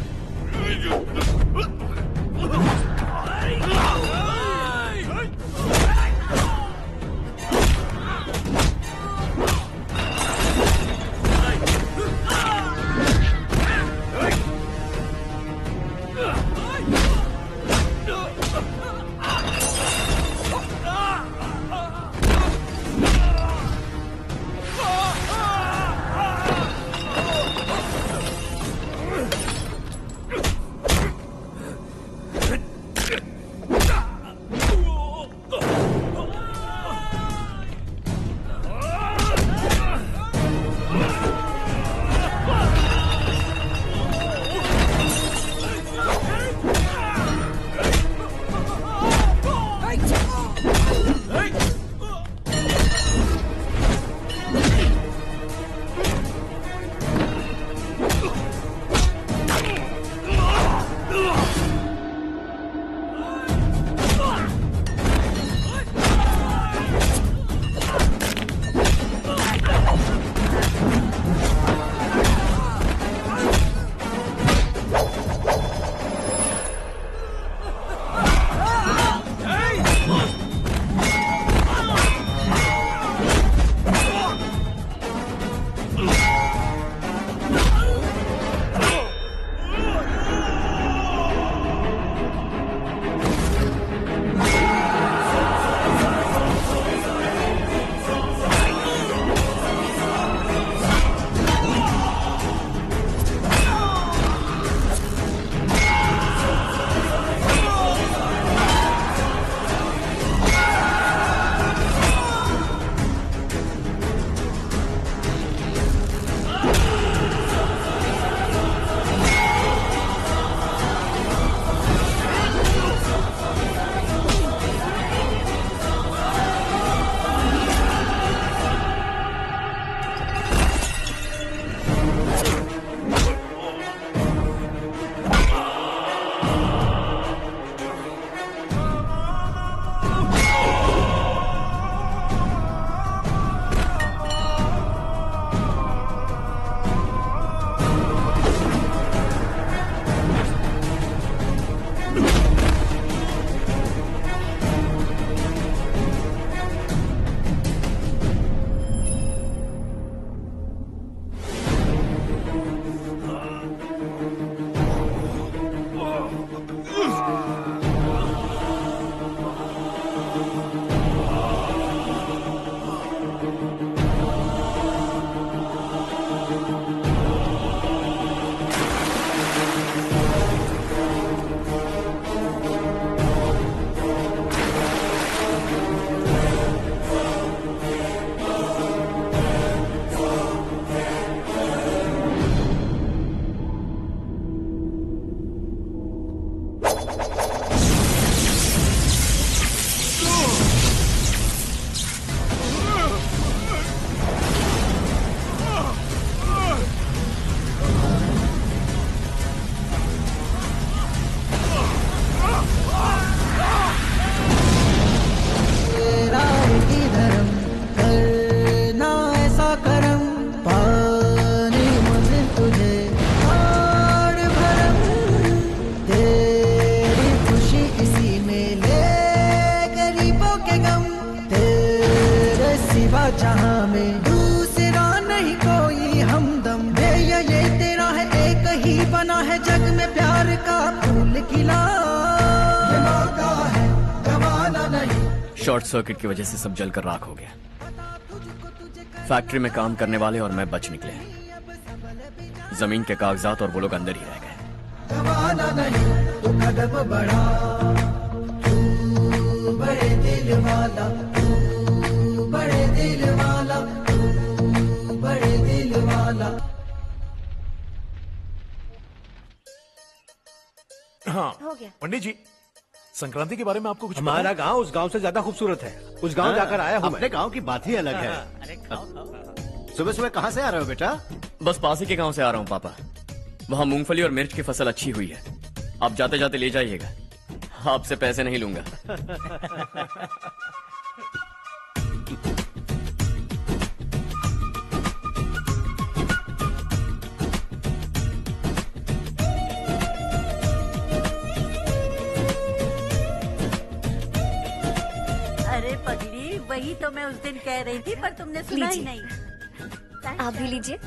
Speaker 2: शॉर्ट सर्किट की वजह से सब जलकर राख हो गया। फैक्ट्री में काम करने वाले और मैं बच निकले। जमीन के कागजात और वो लोग अंदर ही रह गए।
Speaker 21: दबाना नहीं तो कदम बढ़ा, तू बड़े दिल वाला, तू बड़े दिल वाला, तू बड़े दिल वाला।
Speaker 5: हाँ
Speaker 6: हो गया।
Speaker 5: पंडित जी, संक्रांति के बारे में आपको कुछ
Speaker 4: हमारा गांव उस गांव से ज्यादा खूबसूरत है। उस गांव जाकर आया हूँ
Speaker 1: अपने गांव की बात ही अलग है। सुबह सुबह कहाँ से आ रहे हो बेटा?
Speaker 2: बस पास ही के गांव से आ रहा हूँ पापा। वहाँ मूंगफली और मिर्च की फसल अच्छी हुई है। आप जाते जाते ले जाइएगा, आपसे पैसे नहीं लूंगा।
Speaker 10: अरे पगली, वही तो मैं उस दिन कह रही थी, पर तुमने सुना ही नहीं।
Speaker 19: आप भी लीजिए।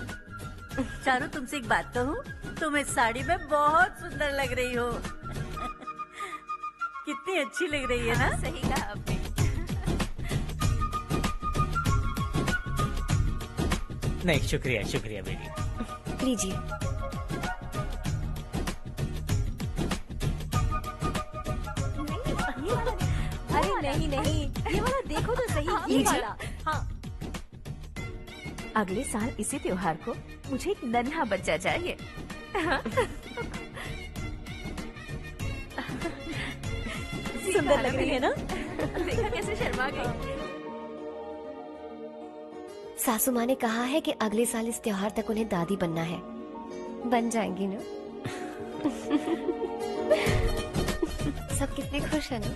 Speaker 10: चारू, तुमसे एक बात कहूँ, तुम इस साड़ी में बहुत सुंदर लग रही हो। कितनी अच्छी लग रही है ना?
Speaker 12: सही कहा आपने।
Speaker 7: नहीं, शुक्रिया शुक्रिया बेटी।
Speaker 19: लीजिए।
Speaker 12: अरे नहीं नहीं, ये वाला देखो तो सही, ये
Speaker 19: लीजिए।
Speaker 12: वाला। हाँ। अगले साल इसी त्योहार को मुझे एक नन्हा बच्चा चाहिए। हाँ।
Speaker 20: सुंदर लग रही है ना?
Speaker 12: देखा कैसे शर्मा गई।
Speaker 19: सासू माँ ने कहा है कि अगले साल इस त्योहार तक उन्हें दादी बनना है। बन जाएंगी ना? सब कितने खुश हैं ना?